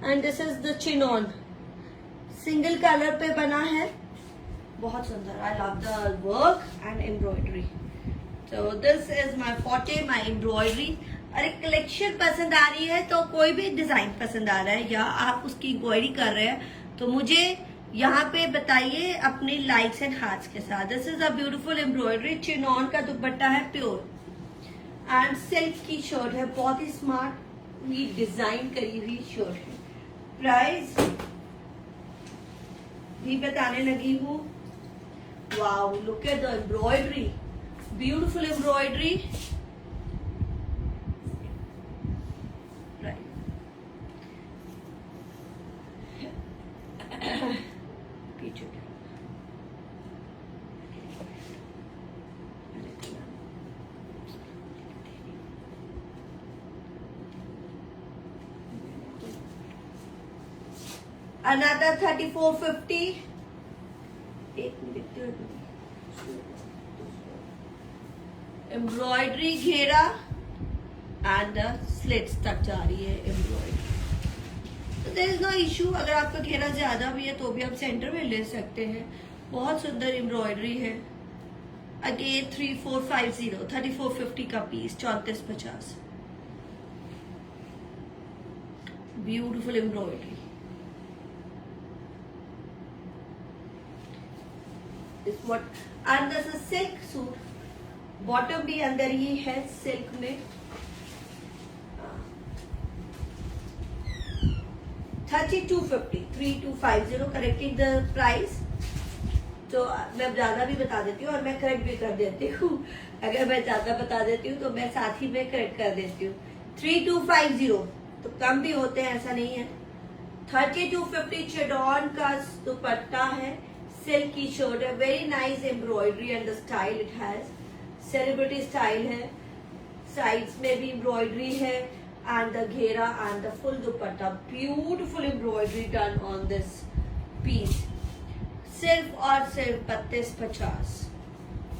and this is the chinon, single colour पे बना है, बहुत सुंदर। I love the work and embroidery. तो this is my forte, my embroidery. अरे कलेक्शन पसंद आ रही है तो कोई भी डिजाइन पसंद आ रहा है या आप उसकी इंक्वायरी कर रहे हैं तो मुझे यहाँ पे बताइए अपने लाइक्स एंड हार्ट्स के साथ। This is a beautiful embroidery, chinon का दुपट्टा है प्योर, एंड सिल्क की शर्ट है, बहुत ही स्मार्ट डिजाइन करी हुई शर्ट है। प्राइस भी बताने लगी हूँ। Wow, look at the embroidery, beautiful embroidery. पीछे अनदर 3450। एक मिनट, एम्ब्रॉयडरी घेरा एंड स्लिट्स तक जा रही है embroidery. There is no issue, अगर आपका घेरा ज्यादा भी है तो भी आप सेंटर में ले सकते हैं। बहुत सुंदर एम्ब्रॉयडरी है। अगेन 3450, 3450 का पीस, 3450। Beautiful embroidery. इस what and this is silk suit, bottom भी अंदर ही है सिल्क में। 3250, 3250 करेक्टिंग द प्राइस। तो मैं ज्यादा भी बता देती हूँ और मैं करेक्ट भी कर देती हूँ। अगर मैं ज्यादा बता देती हूँ तो मैं साथ ही में करेक्ट कर देती हूँ। 3250 तो कम भी होते हैं, ऐसा नहीं है। 3250 चिनॉन का दुपट्टा है, सिल्क की शर्ट है, very nice embroidery and the style it has, celebrity style है। साइड्स में भी एम्ब्रॉयडरी है and the ghera and the full dupatta, beautiful embroidery done on this piece। सिर्फ और सिर्फ 3250।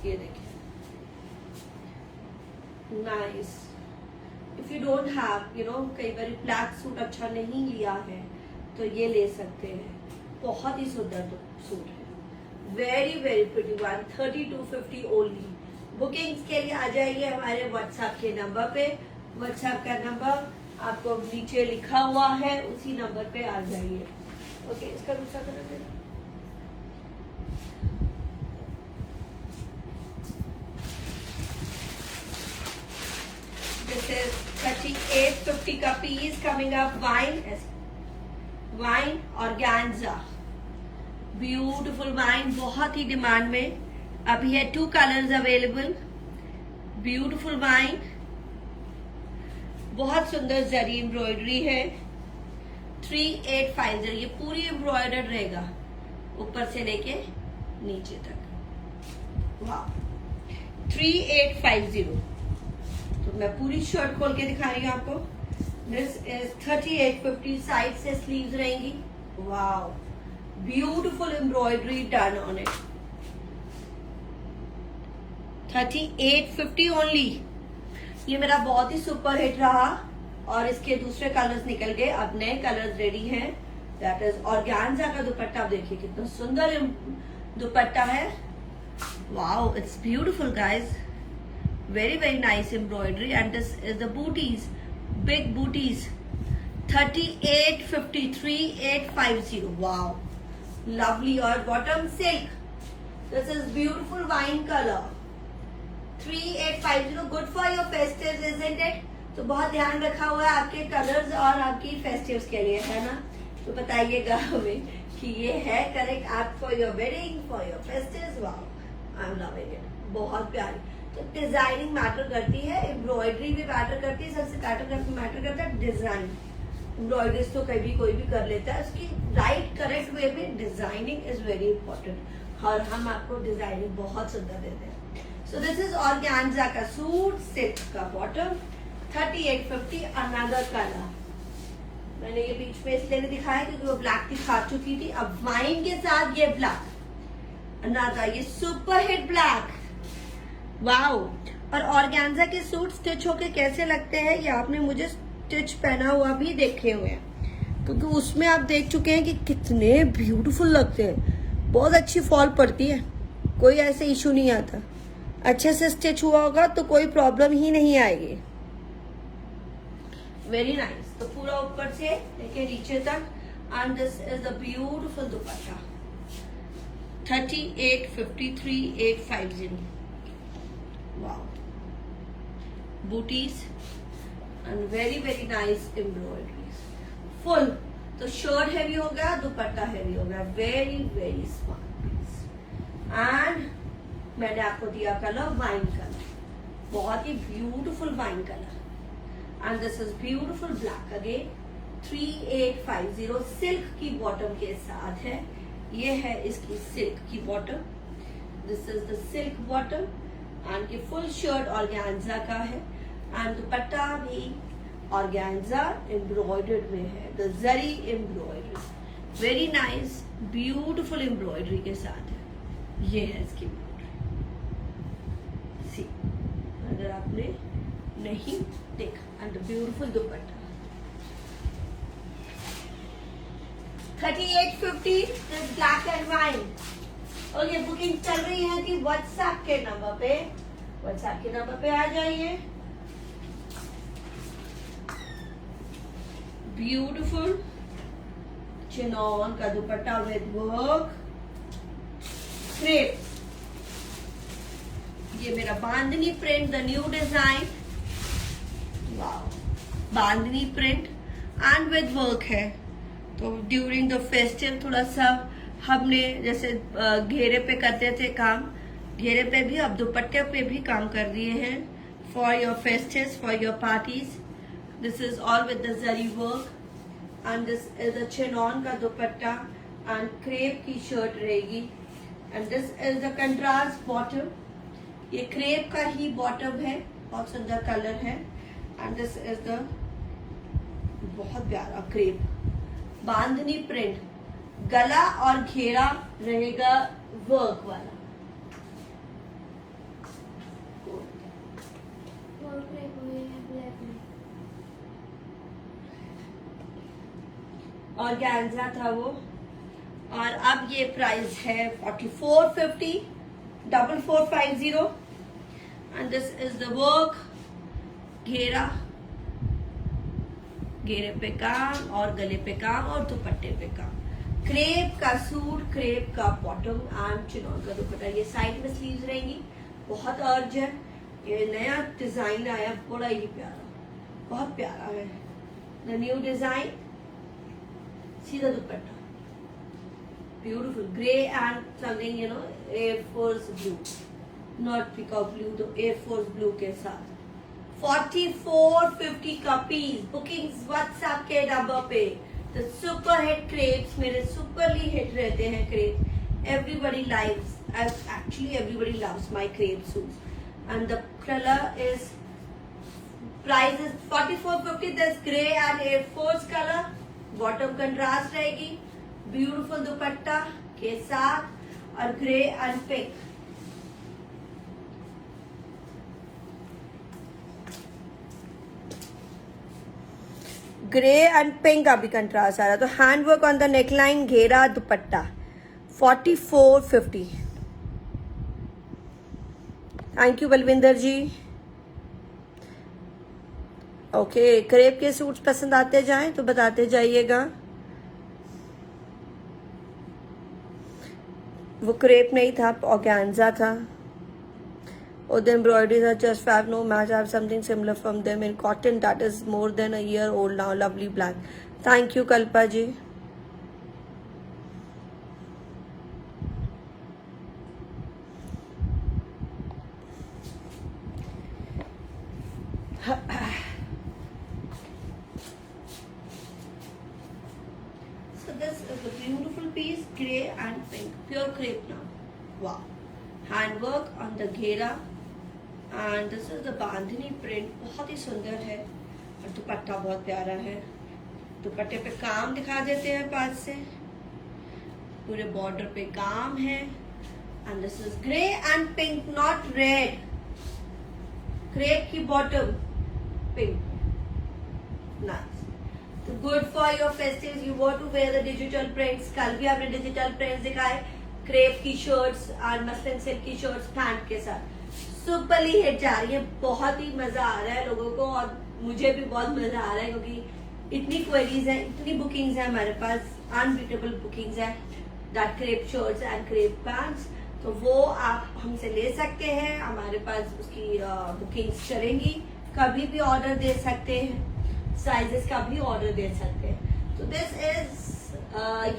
ये देखिए, nice. If you don't have, कई बार ब्लैक सूट अच्छा नहीं लिया है तो ये ले सकते हैं। बहुत ही सुंदर सूट है, very very pretty one. 3250 only. Bookings के लिए आ जाइए हमारे व्हाट्सएप के नंबर पे। व्हाट्सएप का नंबर आपको नीचे लिखा हुआ है, उसी नंबर पे आ जाइए। ओके, इसका दूसरा कलर देना। दिस इज 3850 का piece coming up, wine organza, beautiful wine, बहुत ही डिमांड में। अभी है 2 कलर्स अवेलेबल। ब्यूटीफुल वाइन, बहुत सुंदर जरी एम्ब्रॉयडरी है। 3850, ये पूरी एम्ब्रॉयडर्ड रहेगा ऊपर से लेके नीचे तक। वाह, 3850। तो मैं पूरी शर्ट खोल के दिखा रही हूँ आपको। दिस इज 3850, साइड से स्लीव्स रहेंगी। वाह, beautiful embroidery done on it. 3850 only. ये मेरा बहुत ही सुपर हिट रहा और इसके दूसरे कलर्स निकल गए, अब नए कलर्स रेडी हैं। दैट इज ऑर्गेन्जा का दुपट्टा। आप देखिए कितना सुंदर दुपट्टा है। Wow, it's beautiful guys, very very nice embroidery and this is the बूटीज, बिग बूटीज। 3850, 3850। Wow, lovely. और bottom silk, this is beautiful wine colour. 3850, good for your festives, isn't it? तो बहुत ध्यान रखा हुआ है आपके कलर्स और आपकी फेस्टिव्स के लिए, है ना? तो बताइएगा हमें कि ये है करेक्ट आप for your wedding, for your festives. Wow, I am loving it, बहुत प्यारी। तो डिजाइनिंग मैटर करती है, एम्ब्रॉयडरी भी मैटर करती है, सबसे मैटर करता है डिजाइन। एम्ब्रॉयडरीज तो कभी कोई भी कर लेता है, उसकी राइट करेक्ट वे में डिजाइनिंग इज वेरी इंपॉर्टेंट। और हम आपको डिजाइनिंग बहुत सुंदर देते हैं। सो दिस इज ऑर्गेन्जा का सूट, सिल्क का बॉटम, 3850। अनदर कलर मैंने ये बीच में इसलिए नहीं दिखाया क्योंकि वो ब्लैक दिखा चुकी थी। अब वाइन के साथ ये ब्लैक, अनदर ये सुपर हिट ब्लैक, वाओ। और ऑर्गेन्जा के सूट स्टिच होके कैसे लगते हैं ये आपने मुझे स्टिच पहना हुआ भी देखे हुए हैं, क्योंकि उसमें आप देख चुके हैं कि कितने ब्यूटीफुल लगते हैं। बहुत अच्छी फॉल पड़ती है, कोई ऐसे इशू नहीं आता। अच्छे से स्टिच हुआ होगा तो कोई प्रॉब्लम ही नहीं आएगी। Very nice. तो पूरा ऊपर से लेके नीचे तक, and this is a beautiful dupatta, 3853 wow, booties and very nice embroideries, full। तो शर्ट हैवी हो गया, दुपट्टा हैवी हो गया, वेरी स्मार्ट पीस। एंड मैंने आपको दिया कलर वाइन कलर, बहुत ही beautiful wine colour, and this is beautiful black again, 3850 silk की बॉटम के साथ है। ये है इसकी सिल्क की bottom, this is the silk bottom, and ये फुल शर्ट ऑर्गेन्जा का है, एंड दुपट्टा भी ऑर्गेन्जा एम्ब्रॉयडर्ड में है, the zari embroidery, very nice beautiful embroidery के साथ है। ये है इसकी एम्ब्रॉयडरी, सी अगर आपने नहीं देखा, and beautiful dupatta, 3850 black and wine. और ये बुकिंग चल रही है कि व्हाट्सएप के नंबर पे आ जाइए। ब्यूटीफुल चिनॉन का दुपट्टा विद वर्क, क्रेप, ये मेरा bandhani print, the new design, wow, bandhani print and with work है। तो ड्यूरिंग द फेस्टिव थोड़ा सा हमने जैसे घेरे पे करते थे काम, घेरे पे भी अब दुपट्टे पे भी काम कर दिए हैं, for your festive, for your parties. This is all with the zari work, and this is the chinon का दुपट्टा एंड क्रेप की शर्ट रहेगी, and this is the contrast bottom, ये क्रेप का ही बॉटम है, बहुत सुंदर कलर है, एंड दिस इज द बहुत प्यारा क्रेप बांधनी प्रिंट, गला और घेरा रहेगा वर्क वाला। ऑर्गेन्जा था वो, और अब ये प्राइस है 4450, 4450, and this is the work, घेरा, घेरे पे काम और गले पे काम और दुपट्टे पे काम, क्रेप का सूट, क्रेप का बॉटम एंड चिनॉन का दुपट्टा। ये साइड में स्लीव्स रहेंगी, बहुत अर्ज है। ये नया डिजाइन आया, बड़ा ही प्यारा, बहुत प्यारा है, द न्यू डिजाइन, सीधा dupatta, beautiful grey and something air force blue, not peacock blue, तो एयर फोर्स ब्लू के साथ 4450 का पीस। बुकिंग्स व्हाट्सएप के नंबर पे। द सुपर हिट क्रेप्स, मेरे सुपरली हिट रहते हैं crepes, everybody likes, actually everybody loves my crepe suits, and the color is, price is 4450। this gray and air force color, bottom contrast रहेगी, beautiful दुपट्टा के साथ, और grey and pink, grey and pink का भी कंट्रास्ट आ रहा है। तो हैंडवर्क ऑन द नेकलाइन, घेरा, dupatta, 4450। Thank you Balwinder ji. Okay, crepe के सूट्स पसंद आते जाएं तो बताते जाइएगा। वो क्रेप नहीं था, ऑर्गेन्जा था। Or the embroideries are just fab, no match. I have something similar from them in cotton that is more than a year old now. Lovely black. Thank you, Kalpa ji. So this is a beautiful piece, grey and pink, pure crepe now. वाह, हैंडवर्क ऑन द घेरा and this is the bandhani print, बहुत ही सुंदर है और दुपट्टा बहुत प्यारा है। दुपट्टे पे काम दिखा देते हैं पास से, पूरे बॉर्डर पे काम है and this is grey and pink, not red. Crepe की बॉटम पिंक, नाइस। तो good for your festive, you want to wear the digital prints. कल भी आपने डिजिटल प्रिंट्स दिखाए, क्रेप की शर्ट्स और मसलिन सिल्क की शर्ट्स पैंट के साथ, सुपरली हिट जा रही है। बहुत ही मजा आ रहा है लोगों को और मुझे भी बहुत मजा आ रहा है, क्योंकि इतनी क्वेरीज है, इतनी बुकिंग्स है हमारे पास, अनबीटेबल बुकिंग्स है that crepe shirts and crepe pants. तो वो आप हमसे ले सकते हैं, हमारे पास उसकी बुकिंग्स चलेंगी। कभी भी ऑर्डर दे सकते हैं, साइजेस का भी ऑर्डर दे सकते हैं। तो दिस इज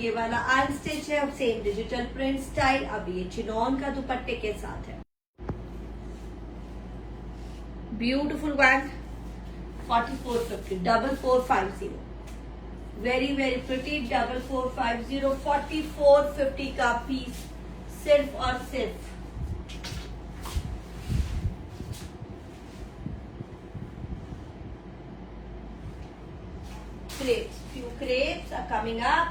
ये वाला अनस्टिच है, सेम डिजिटल प्रिंट स्टाइल। अब ये चिनॉन का दुपट्टे के साथ है, beautiful one, 4450, 4450, very very pretty, 4450, 4450 का पीस सिर्फ और सिर्फ। Crepes, few crepes are coming up,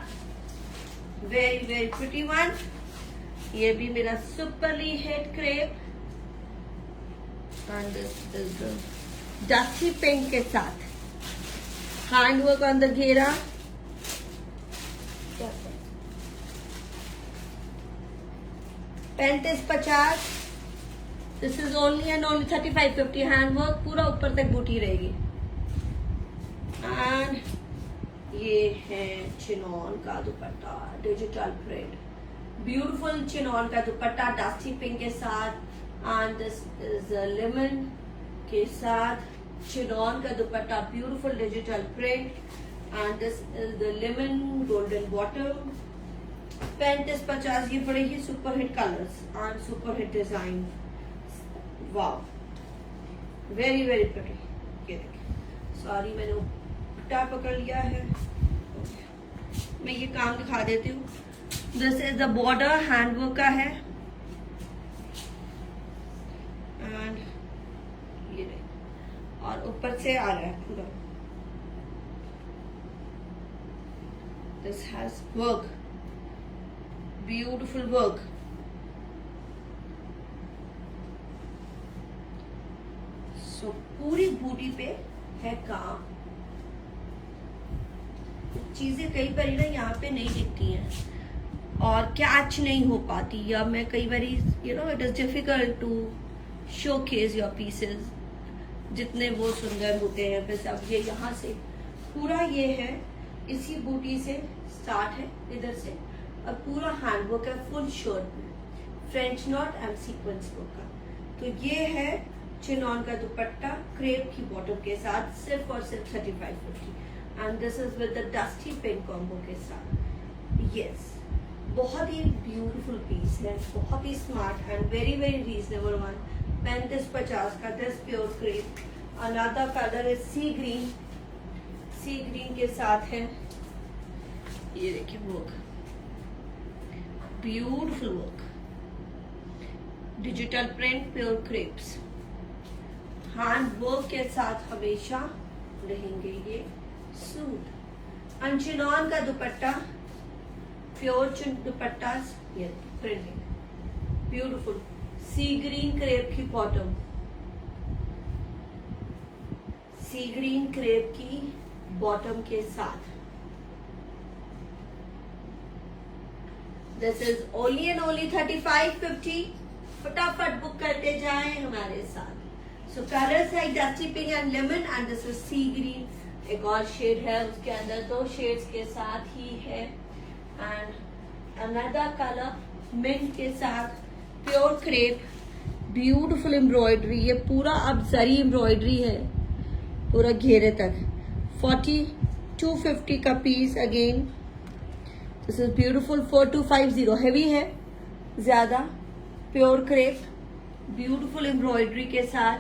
very very pretty one। ये भी मेरा superly hit crepe and this is the dusty pink के साथ, हैंडवर्क ऑन द घेरा, 3550। This is only and only 3550, handwork पूरा ऊपर तक बूटी रहेगी। एंड ये है चिनॉन का दुपट्टा, डिजिटल प्रिंट, ब्यूटीफुल चिनॉन का दुपट्टा डस्टी पिंक के साथ, एंड दिस इज लेमन के साथ चिनॉन का dupatta, beautiful digital print, and this is the lemon golden bottom, 3550। ये बड़े ही super hit colours and super hit design, wow, very very pretty. ये देखिए, सॉरी मैंने उल्टा पकड़ लिया है, मैं ये काम दिखा देती हूँ। This is the border, handwork का है एंड ये देखिए, और ऊपर से आ रहा है पूरा। This has work, beautiful work, so पूरी बूटी पे है काम। चीजें कई बार ना यहाँ पे नहीं दिखती हैं और कैच नहीं हो पाती, या मैं कई बार it is difficult to showcase your pieces, जितने वो सुंदर होते हैं। बस अब ये यहाँ से पूरा ये है, इसी बूटी से स्टार्ट है इधर से, और पूरा हैंडवर्क है फुल शर्ट में, French not and sequence work का। तो ये है चिनॉन का दुपट्टा क्रेप की बॉटम के साथ, सिर्फ और सिर्फ 3550, and this is with the dusty pink combo के साथ। यस, बहुत ही ब्यूटीफुल पीस है, बहुत ही smart and very very reasonable one. 3550 का, this pure crepe. Another colour is sea green, sea green के साथ है, ये देखिए work, beautiful work, digital print, pure crepes, hand work के साथ हमेशा रहेंगे ये सूट। अंचिनॉन का दुपट्टा, प्योर दुपट्टा, ये printing, beautiful sea green crepe की बॉटम, सी ग्रीन क्रेप की बॉटम के साथ। This is only and only 3550। फटाफट बुक करते जाएं हमारे साथ। सो कलर्स है dusty pink and lemon, and this is sea green. एक और शेड है, उसके अंदर 2 शेड्स के साथ ही है, एंड अनदर कलर मिंट के साथ, प्योर क्रेप, ब्यूटीफुल एम्ब्रॉयडरी। ये पूरा अब जरी एम्ब्रॉयडरी है पूरा घेरे तक। 4250 का piece again. This is beautiful. 4250 heavy है ज्यादा, प्योर क्रेप, ब्यूटीफुल एम्ब्रॉयडरी के साथ,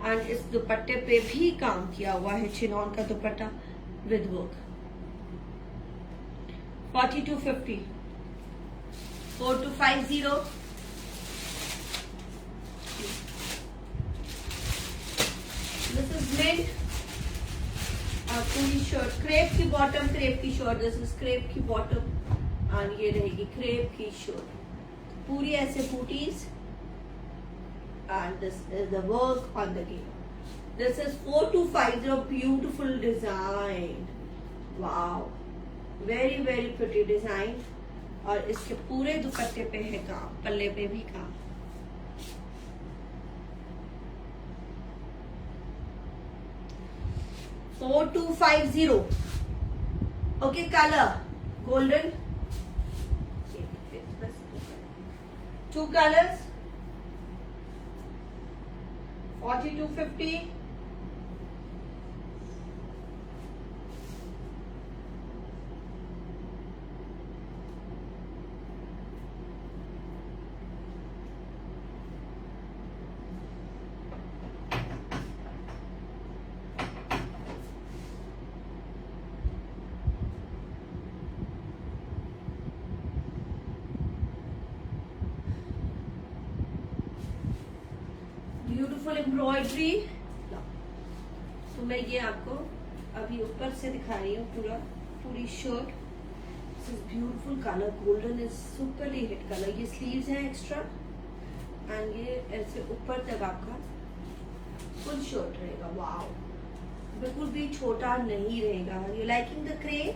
एंड इस दुपट्टे पे भी काम किया हुआ है, चिनॉन का दुपट्टा विद वर्क। 4250, 4250, मिंट और पूरी शर्ट क्रेप की बॉटम, क्रेप की शर्ट, दिस इज क्रेप की बॉटम और ये रहेगी क्रेप की शर्ट, पूरी ऐसे booties and this is the work on the game. This is 4250, beautiful design. Wow, very very pretty design. और इसके पूरे दुपट्टे पे है काम, पल्ले पे भी काम. $4250. Okay, color golden. Two colors. 4250. Beautiful embroidery. तो मैं ये आपको अभी ऊपर से दिखा रही हूँ पूरी shirt. This is beautiful colour, golden is super hit colour. ये स्लीव्स हैं एक्स्ट्रा एंड ये ऐसे ऊपर तक आपका फुल शर्ट रहेगा. वाओ, बिल्कुल भी छोटा नहीं रहेगा. You liking the crepe?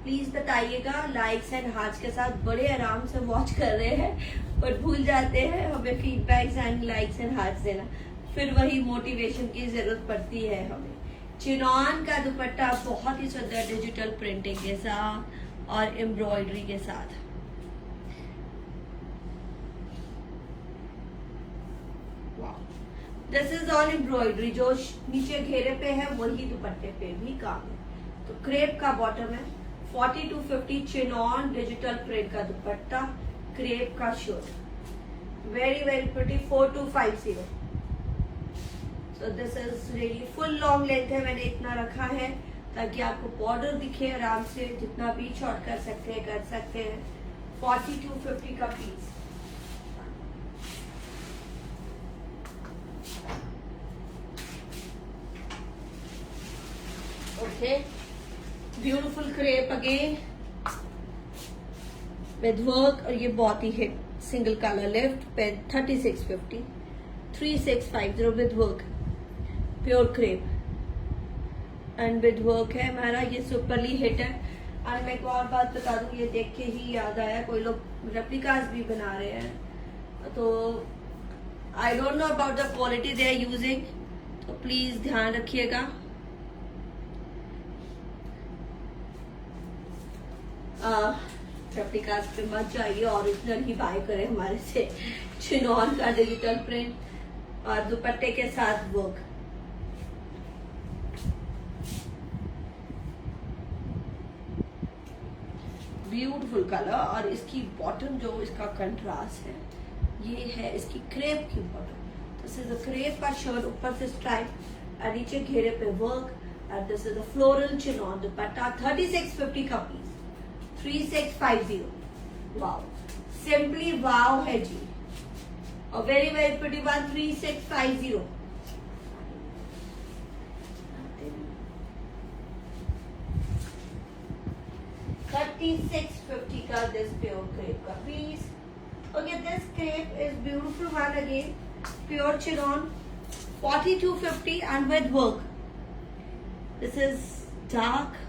Please बताइएगा. लाइक्स एंड हार्ट्स के साथ बड़े आराम से वॉच कर रहे हैं पर भूल जाते हैं हमें feedbacks and likes and hearts देना. फिर वही मोटिवेशन की जरूरत पड़ती है हमें. चिनॉन का दुपट्टा बहुत ही सुंदर डिजिटल प्रिंटिंग के साथ और एम्ब्रॉयडरी के साथ. This is all embroidery. जो नीचे घेरे पे है वही दुपट्टे पे भी काम है. तो क्रेप का बॉटम है. 4250 चिनॉन डिजिटल प्रिंट का दुपट्टा, क्रेप का shirt. Very very pretty. 4250. So this is really full long length है. मैंने इतना रखा है ताकि आपको बॉर्डर दिखे आराम से. जितना भी शॉर्ट कर सकते हैं. 4250 का piece. Okay, beautiful crepe again with work. और ये बहुत ही हिट सिंगल कलर लिफ्ट पे 3650. 3650 with work, pure crepe and with work है हमारा. ये सुपरली हिट है. और मैं एक और बात बता दूं, ये देख के ही याद आया, कोई लोग रेप्लिकास भी बना रहे हैं. तो I don't know about the quality they are using, तो प्लीज ध्यान रखिएगा. रेप्लिकास पे मत जाइए, ओरिजिनल ही बाय करें हमारे से. चिनॉन का डिजिटल प्रिंट और दुपट्टे के साथ वर्क. Beautiful colour. और इसकी बॉटम जो इसका कंट्रास्ट है, ये है इसकी क्रेप की bottom. This is the crepe का शर्ट, ऊपर से स्ट्राइप और नीचे घेरे पे वर्क. और this is the floral chinon दुपट्टा. 3650 का पीस. 3650. वाओ, सिंपली वाओ है जी. और वेरी वेरी प्रिटी वन. 3650. $3650 का दिस प्योर क्रेप का piece. Okay, this crepe is beautiful one again. Pure chinon. 4250 and with work. This is dark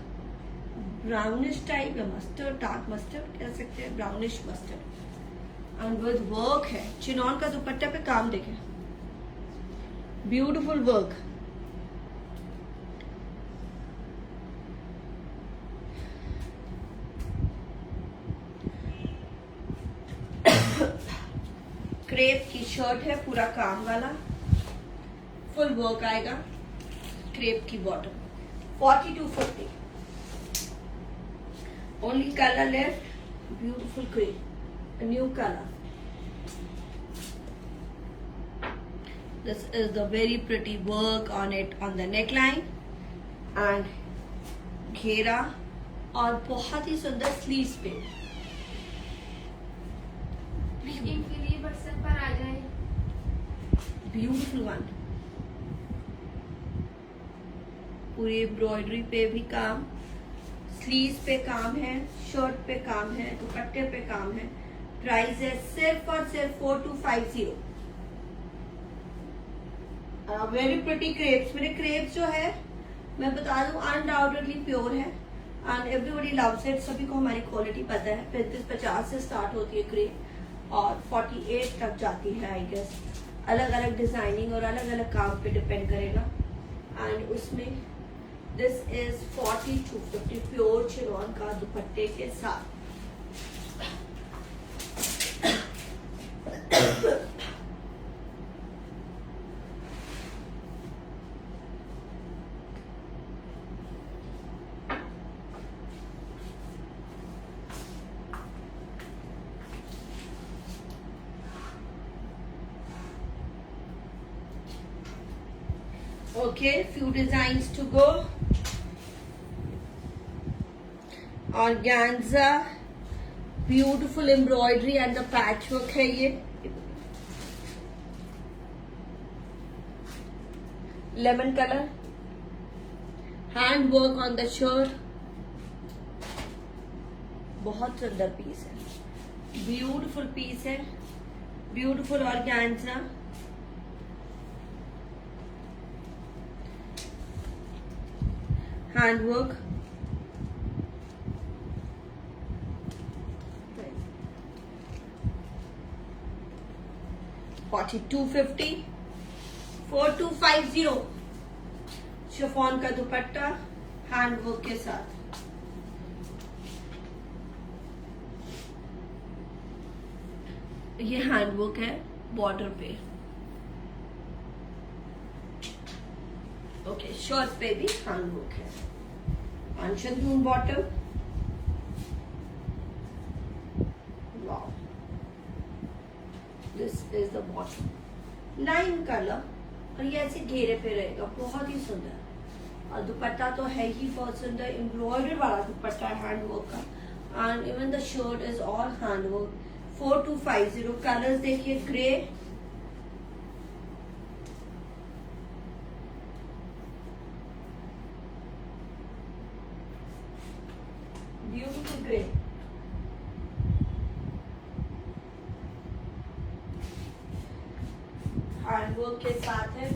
brownish type या मस्टर्ड, डार्क मस्टर्ड कह सकते हैं, brownish mustard and with work है. चिनॉन का दुपट्टा पे काम देखें, ब्यूटीफुल वर्क. क्रेप की शर्ट है, पूरा काम वाला, फुल वर्क आएगा. क्रेप की bottom. 4250. Only color left. Beautiful cream. A new color. This is the very pretty work on it on the neckline and घेरा और बहुत ही सुंदर स्लीव्स पे. बुकिंग के लिए व्हाट्सएप पर आ जाए. Beautiful one. पूरी एम्ब्रॉयडरी पे भी काम, स्लीव्स पे काम है, शर्ट पे काम है, दुपट्टे पे काम है। प्राइस है सिर्फ और सिर्फ 4250। Very pretty crepes. मेरे क्रेप्स जो है मैं बता दूं अनडाउटेडली प्योर है एंड एवरीबडी लव्स इट। सभी को हमारी क्वालिटी पता है। 35-50 से स्टार्ट होती है क्रेप और 48 तक जाती है आई गेस। अलग अलग डिजाइनिंग और अलग अलग काम पे डिपेंड करेगा। एंड उसमें दिस इज 4250 प्योर चिनॉन का दुपट्टे के साथ। Okay, few designs to go. Organza, beautiful embroidery and the patchwork है ये। Lemon color, hand work on the shirt। बहुत सुंदर पीस है, ब्यूटीफुल पीस है, beautiful organza. Hand work, $4250, 4250 chiffon का दुपट्टा हैंड वर्क के साथ। ये हैंड वर्क है बॉर्डर पे। ओके, शर्ट पे भी हैंड वर्क है। Unshantoon bottom, wow, this is the bottom. Line colour और ये ऐसे घेरे पे रहेगा, बहुत ही सुंदर। और दुपट्टा तो है ही बहुत सुंदर, एम्ब्रॉयडर्ड वाला दुपट्टा हैंड वर्क का। And even the shirt is all hand work. 4250। Colours देखिए, grey, beautiful grey, hand work के साथ है।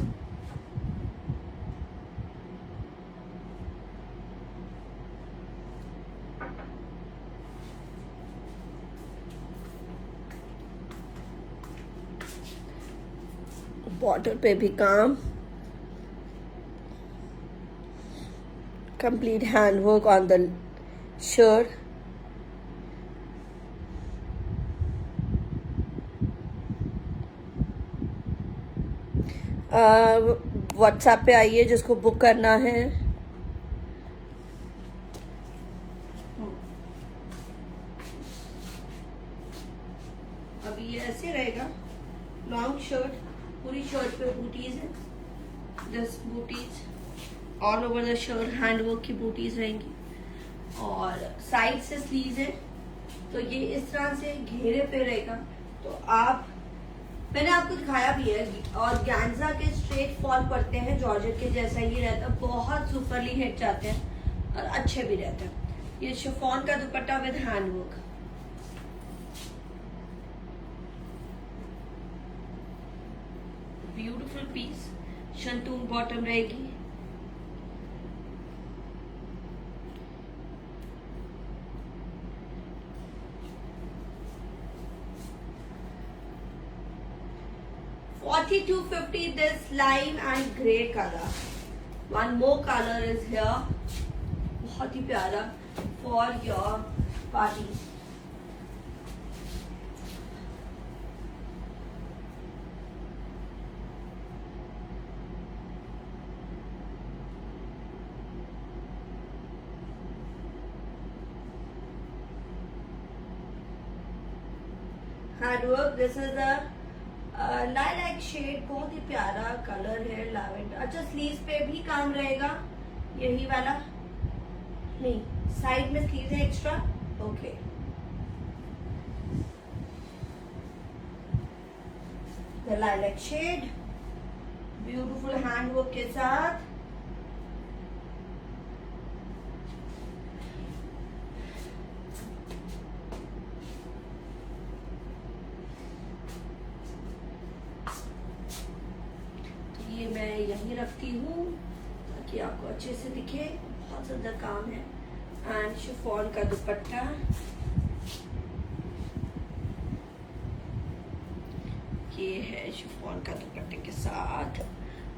बॉर्डर पे भी काम, complete hand work on the shirt. WhatsApp पे आइए जिसको बुक करना है। अभी ये ऐसे रहेगा, लॉन्ग शर्ट, पूरी शर्ट पे बूटीज है, 10 booties all over the shirt, hand work की बूटीज रहेंगी और साइड से स्लीव है। तो ये इस तरह से घेरे पे रहेगा। तो आप, मैंने आपको दिखाया भी है, और गैंजा के स्ट्रेट फॉल पड़ते हैं, जॉर्जेट के जैसा ही रहता है, बहुत सुपरली हिट जाते हैं और अच्छे भी रहते हैं। ये शिफॉन का dupatta with hand work, beautiful piece. Shantoon bottom रहेगी। $4250 this lime and grey color. One more color is here. बहुत ही प्यारा for your party. Hand work. This is a lilac shade, बहुत ही प्यारा कलर है, लैवेंडर। अच्छा, स्लीव्स पे भी काम रहेगा, यही वाला नहीं, साइड में स्लीव्स है extra. Okay, the lilac shade, beautiful hand work के साथ। मैं यहीं रखती हूँ ताकि आपको अच्छे से दिखे। बहुत सुंदर काम है। एंड शिफॉन का दुपट्टा, ये है शिफॉन का दुपट्टे के साथ,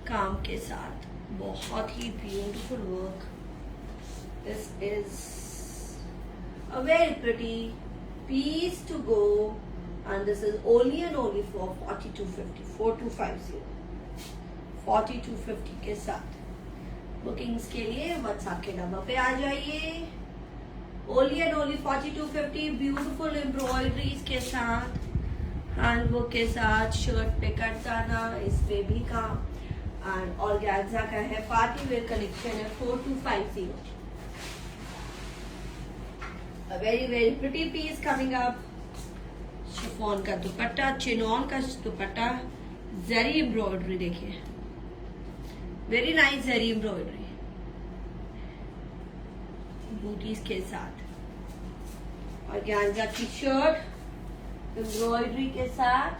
काम के साथ, बहुत ही beautiful work. This is a very pretty piece to go, and this is only and only for 4250, 4250, 4250 के साथ। बुकिंग्स के लिए व्हाट्सएप के नंबर पे आ जाइए। only and only 4250, beautiful embroideries के साथ, हैंडवर्क के साथ, शर्ट पे कट दाना, इस पे भी काम, एंड ऑर्गेन्जा का है, पार्टी वेयर कलेक्शन है। 4250, a very very pretty piece coming up। Chiffon का दुपट्टा, चिनॉन का दुपट्टा, जरी एम्ब्रॉयडरी देखिए, वेरी नाइस जरी एम्ब्रॉयडरी, बूटीज के साथ, ऑर्गेन्जा की शर्ट एम्ब्रॉयडरी के साथ,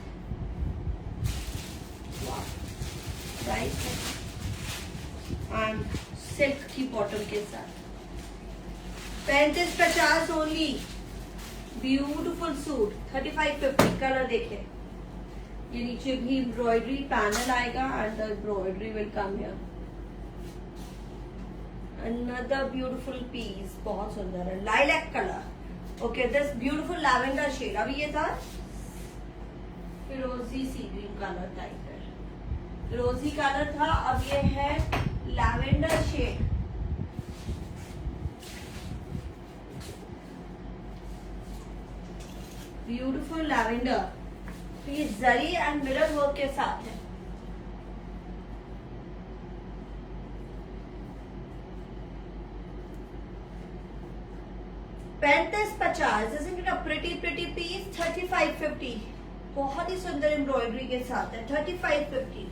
राइट, एंड सिल्क की बॉटम के साथ। 3550 ओनली, ब्यूटीफुल सूट। 3550 कलर देखे, ये नीचे भी एम्ब्रॉयडरी पैनल आएगा and the embroidery will come here. Another beautiful piece, बहुत सुंदर है, lilac colour. Okay, this beautiful lavender shade, अभी ये था फिरोजी सी ग्रीन कलर टाइप है, फिरोजी कलर था, अब ये है लैवेंडर शेड। ब्यूटीफुल लैवेंडर, तो ये जरी एंड मिरर वर्क के साथ है। $35.50, isn't it a pretty pretty piece? $35.50, बहुत ही सुंदर एम्ब्रॉयडरी के साथ है। $35.50,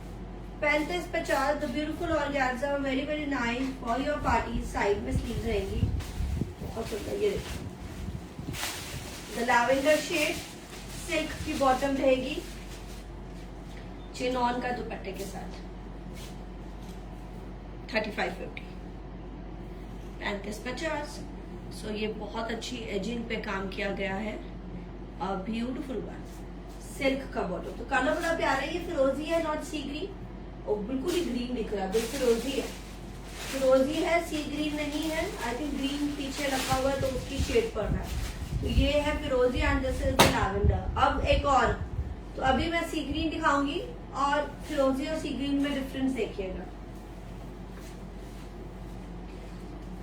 $35.50, the beautiful organza, very very nice for your party. Side में स्लीव रहेंगी, बहुत सुंदर। ये देखिए, द लैवेंडर शेड, सिल्क की बॉटम रहेगी, चिनॉन का दुपट्टे के साथ। 3550, 3550। सो ये बहुत अच्छी एजिंग पे काम किया गया है, ब्यूटीफुल वन, सिल्क का बॉटम। तो कलर बड़ा प्यारा है, ये फिरोजी है, नॉट सी ग्रीन। और बिल्कुल ही ग्रीन दिख रहा है, बिल्कुल फिरोजी है, फिरोजी है, सी ग्रीन नहीं है। आई थिंक ग्रीन पीछे रखा हुआ है तो उसकी शेड पड़ रहा है। तो ये है फिरोजी and this is the lavender. अब एक और, तो अभी मैं सी ग्रीन दिखाऊंगी और फिरोजी और सी ग्रीन में डिफरेंस देखिएगा।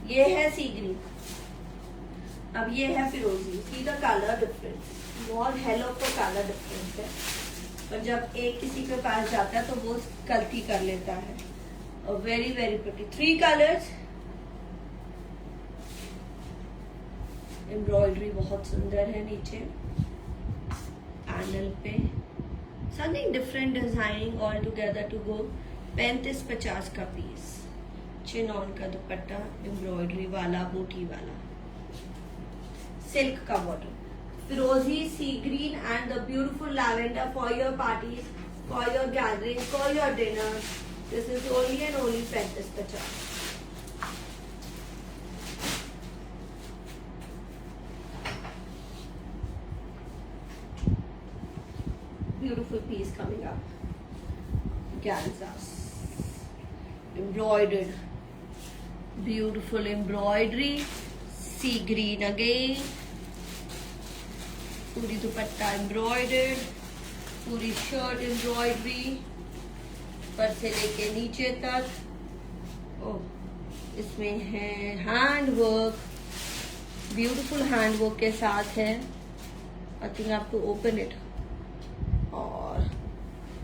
ये है सी ग्रीन, अब ये है फिरोजी। सी द कलर डिफरेंस, बहुत हेलो का कलर डिफरेंस है, पर जब एक किसी के पास जाता है तो वो गलती कर लेता है। और very very pretty, 3 colours, embroidery बहुत सुंदर है नीचे पैनल पे, something different designing all together to go. 3550 का पीस, चिनॉन का दुपट्टा, एम्ब्रॉयडरी वाला, बूटी वाला, सिल्क का बॉटम, फिरोजी, sea green and the beautiful lavender for your parties, for your gathering, for your dinner. This is only and only 3550। Beautiful piece coming up, organzas, embroidered, beautiful embroidery, sea green again, पूरी दुपट्टा embroidered, पूरी शर्ट embroidery, ऊपर से लेके नीचे तक। ओह, इसमें है hand work, beautiful hand work के साथ है। आई थिंक आप टू ओपन इट। और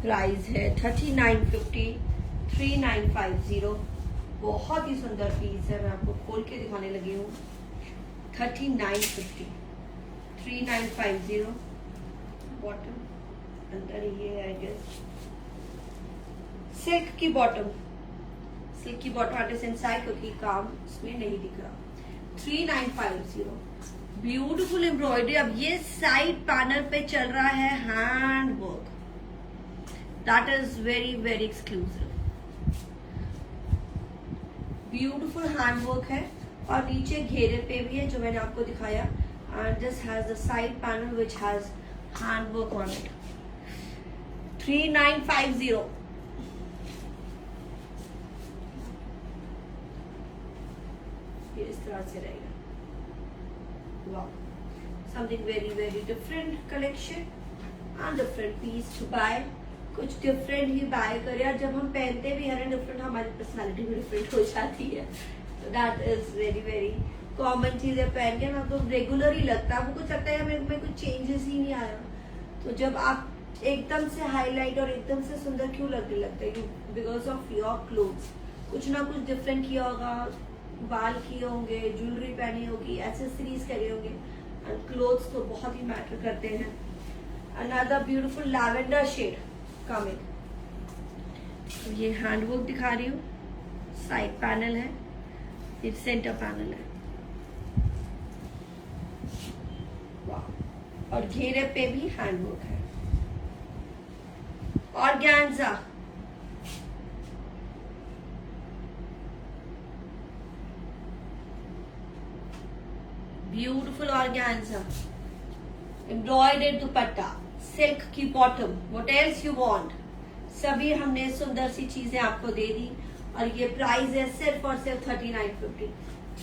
प्राइस है 3950, 3950। बहुत ही सुंदर पीस है, मैं आपको खोल के दिखाने लगी हूँ। 3950, 3950। बॉटम अंदर ये है, आई गेस सिल्क की बॉटम, सिल्क की बॉटम आर्टिस्ट इनसाइड, क्योंकि काम इसमें नहीं दिख रहा। 3950, ब्यूटीफुल एम्ब्रॉयडरी। अब ये साइड पैनल पे चल रहा है hand work, that is very very exclusive. Beautiful hand work है और नीचे घेरे पे भी है जो मैंने आपको दिखाया. And this has the side panel which has hand work on it. 3950. ये इस तरह से रहेगा. वाह, something very very different collection and different piece to buy. कुछ डिफरेंट ही बाय करें और जब हम पहनते भी है ना डिफरेंट, हमारी पर्सनालिटी भी डिफरेंट हो जाती है. तो that is very very common चीजें पहन के ना तो रेगुलर ही लगता है. वो कुछ लगता है मेरे में कुछ चेंजेस ही नहीं आया. तो जब आप एकदम से हाईलाइट और एकदम से सुंदर क्यों लगने लगता है? Because of your clothes. कुछ ना कुछ डिफरेंट किया होगा, बाल किए होंगे, ज्वेलरी पहनी होगी, एसेसरीज करे होंगे. एंड क्लोथ्स तो बहुत ही मैटर करते हैं. Another beautiful lavender shade coming. तो ये हैंडवर्क दिखा रही हूँ. साइड पैनल है, ये सेंटर पैनल है. वाह, और घेरे पे भी हैंडवर्क है. Organza. Beautiful organza, embroidered dupatta, silk की bottom. What else you want? सभी हमने सुंदर सी चीजें आपको दे दी और ये प्राइस है सिर्फ और सिर्फ 3950.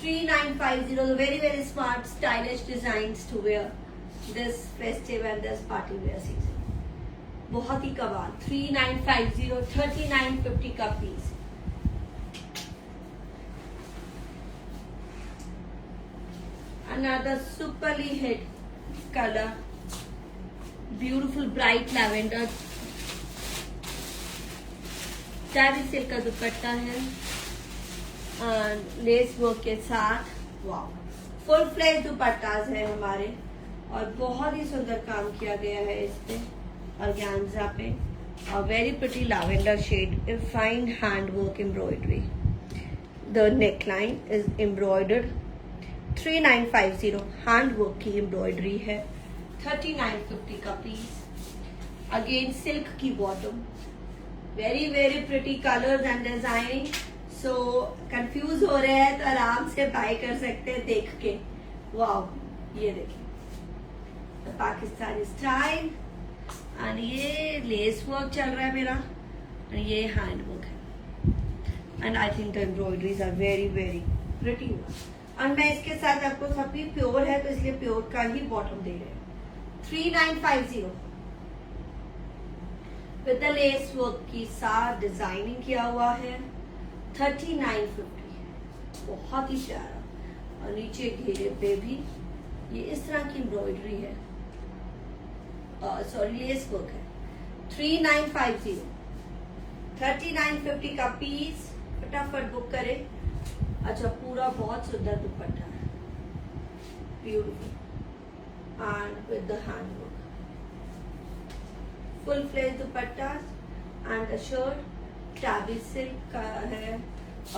3950. Very very smart stylish designs to wear this festive and this party wear season. बहुत ही कमाल. 3950, 3950 का piece. Another superly hit color, beautiful bright lavender. Tabby silk का दुपट्टा है लेस वर्क के साथ. वाह, फुल फ्लेज दुपट्टास है हमारे और बहुत ही सुंदर काम किया गया है इस पे ऑर्गेन्जा पे. और very pretty lavender shade, fine hand work embroidery. The neckline is embroidered. 3950 hand work की एम्ब्रॉयडरी है. 3950 का पीस. अगेन सिल्क की bottom. Very very pretty colours and designing. So confuse हो रहे हैं तो आराम से बाय कर सकते हैं देख के. वाह, ये देखिए पाकिस्तानी स्टाइल. और ये लेस वर्क चल रहा है मेरा और ये हैंड वर्क है. And I think the embroideries are very very pretty. और मैं इसके साथ आपको सभी प्योर है तो इसलिए प्योर का ही बॉटम दे रहे हैं. 3950 विद द लेस वर्क की साथ डिजाइनिंग किया हुआ है. 3950. बहुत ही प्यारा. और नीचे घेरे पे भी ये इस तरह की एम्ब्रॉयडरी है, सॉरी लेस वर्क है. 3950, 3950 का पीस. फटाफट बुक करें. अच्छा, पूरा बहुत सुंदर दुपट्टा है, beautiful and with the hand work. Full fledged dupatta and the shirt tabby silk का है.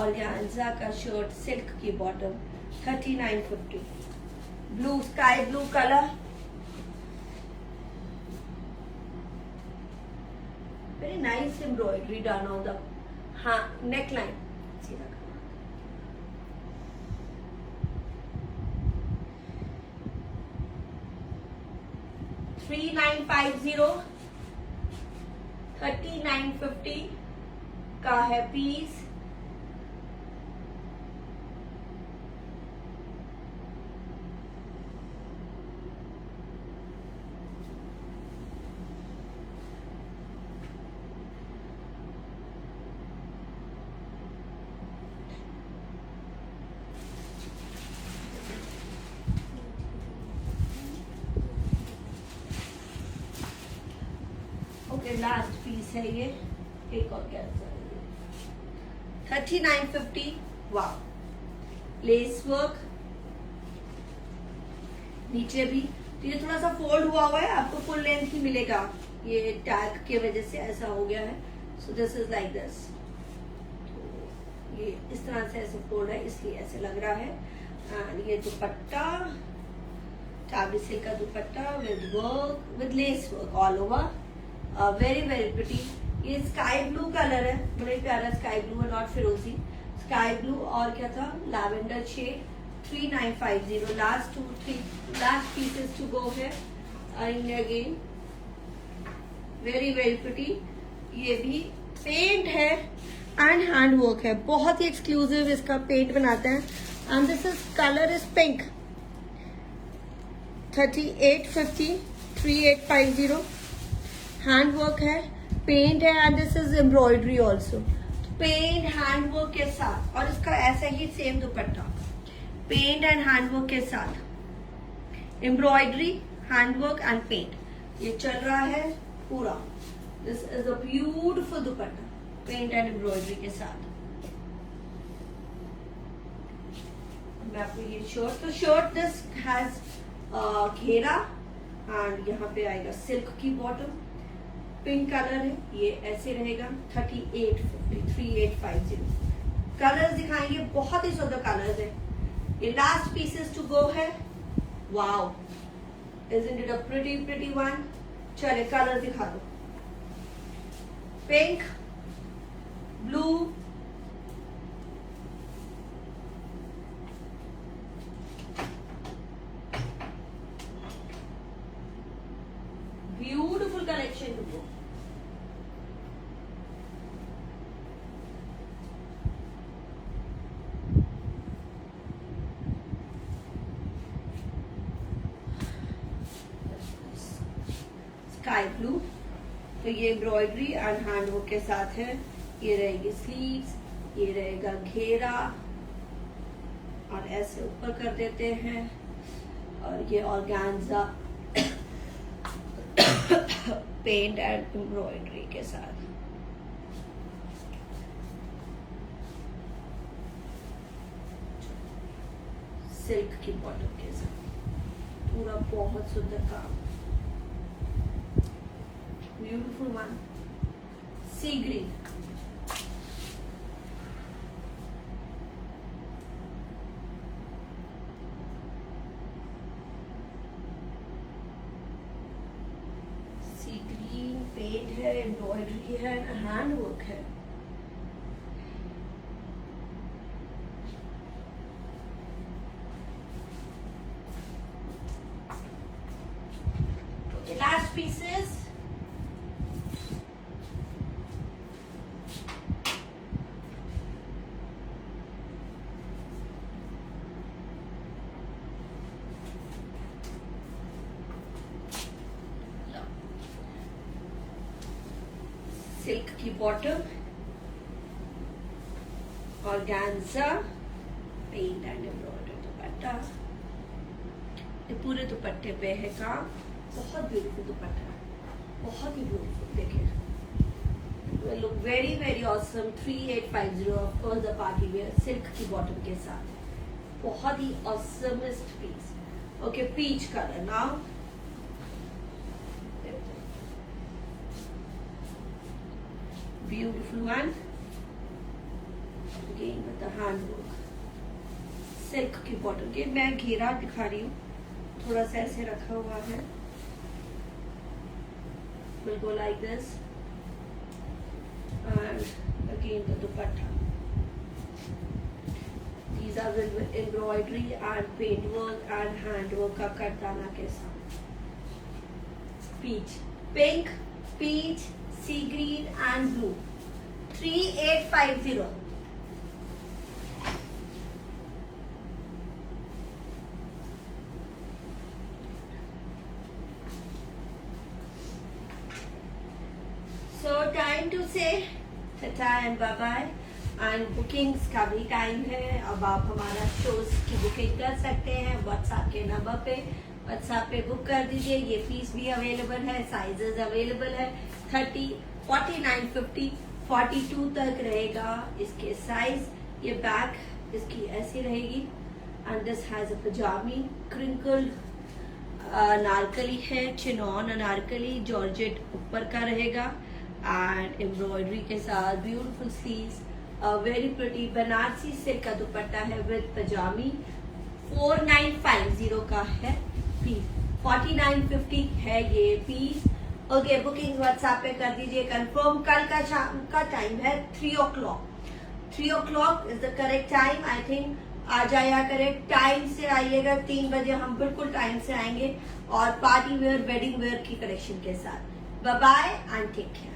ऑर्गेन्जा का शर्ट, सिल्क की bottom. 3950. Blue, sky blue colour. Very nice embroidery done on the neckline. 3950, 3950 का है पीस. लास्ट पीस है ये. एक और क्या 3950. वाह, लेस वर्क. नीचे भी तो ये थोड़ा सा फोल्ड हुआ है, आपको फुल लेंथ ही मिलेगा. ये टैग की वजह से ऐसा हो गया है. So this is like this. ये इस तरह से ऐसे फोल्ड है इसलिए ऐसे लग रहा है. एंड ये दुपट्टा, टैबी सिल्क का dupatta with work, with lace work all over. Very very pretty. ये स्काई ब्लू कलर है, बड़े प्यारा स्काई ब्लू है, नॉट फिरोजी. स्काई ब्लू और क्या था, lavender shade 3950. Last pieces to go है. And again very very pretty. ये भी पेंट है एंड हैंड वर्क है, बहुत ही एक्सक्लूसिव इसका पेंट बनाते हैं. And this is colour is pink. 3850 3850. Hand work है, पेंट है and this is embroidery also. Paint hand work के साथ और इसका ऐसा ही same dupatta, paint and hand work के साथ embroidery, hand work and paint. ये चल रहा है पूरा. This is a beautiful dupatta, paint and embroidery के साथ. मैं आपको ये शर्ट, तो शर्ट दिस हैज घेरा एंड यहाँ पे आएगा सिल्क की बॉटम. पिंक कलर है, ये ऐसे रहेगा. 3850 3850. कलर्स दिखाएंगे, बहुत ही सुंदर कलर्स है. ये लास्ट पीसेस टू गो है. Wow, isn't it a pretty one? चले कलर दिखा दो. Pink, blue, beautiful collection. Sky blue, तो ये एम्ब्रॉयडरी एंड हैंडवर्क के साथ है. ये रहेगी स्लीव्स, ये रहेगा घेरा और ऐसे ऊपर कर देते हैं. और ये ऑर्गेन्जा पेंट एंड एम्ब्रॉयडरी के साथ. सिल्क की बॉटम के साथ पूरा बहुत सुंदर काम. Beautiful one, sea green. Sea green paint है, एम्ब्रॉयडरी है, हैंड वर्क है. Last pieces. सिल्क की bottom, organza, paint and embroidery dupatta. ये पूरे दुपट्टे पे है काम. बहुत ब्यूटीफुल दुपट्टा है, बहुत ही ब्यूटीफुल. देखिए, look very very awesome. 3850 of course the party wear, silk की बॉटम के साथ. बहुत ही awesomest piece. Okay, peach colour. Now beautiful one again with the hand work. Silk की बॉटम के, मैं घेरा दिखा रही हूँ, थोड़ा सा ऐसे रखा हुआ है. will go like this and again the dupatta. These are with embroidery and paint work and hand work का करदाना के साथ. Peach, pink, peach, sea green and blue. 3850. So time to say tata and bye bye. And bookings का भी टाइम है. अब आप हमारा शोज की बुकिंग कर सकते हैं व्हाट्सएप के नंबर पे. व्हाट्सएप पे बुक कर दीजिए. ये पीस भी अवेलेबल है, साइजेस अवेलेबल है. 30, 49, 50, 42 तक रहेगा इसके साइज. ये बैक इसकी ऐसी रहेगी. एंड दिस हैज अ पजामी, क्रिंकल्ड अनारकली है, चिनॉन अनारकली, जॉर्जेट ऊपर का रहेगा एंड एम्ब्रॉयडरी के साथ beautiful sleeves. Very pretty Banarasi silk का दुपट्टा है विद पजामी. 4950 का है पीस. 4950 है ये पीस. ओके, बुकिंग व्हाट्सएप पे कर दीजिए कंफर्म. कल का शाम का टाइम है 3 o'clock. 3 o'clock is the correct time. I think आ जाया करें, टाइम से आइएगा। 3 बजे हम बिल्कुल टाइम से आएंगे और पार्टी वेयर वेडिंग वेयर की कलेक्शन के साथ। Bye bye and take care.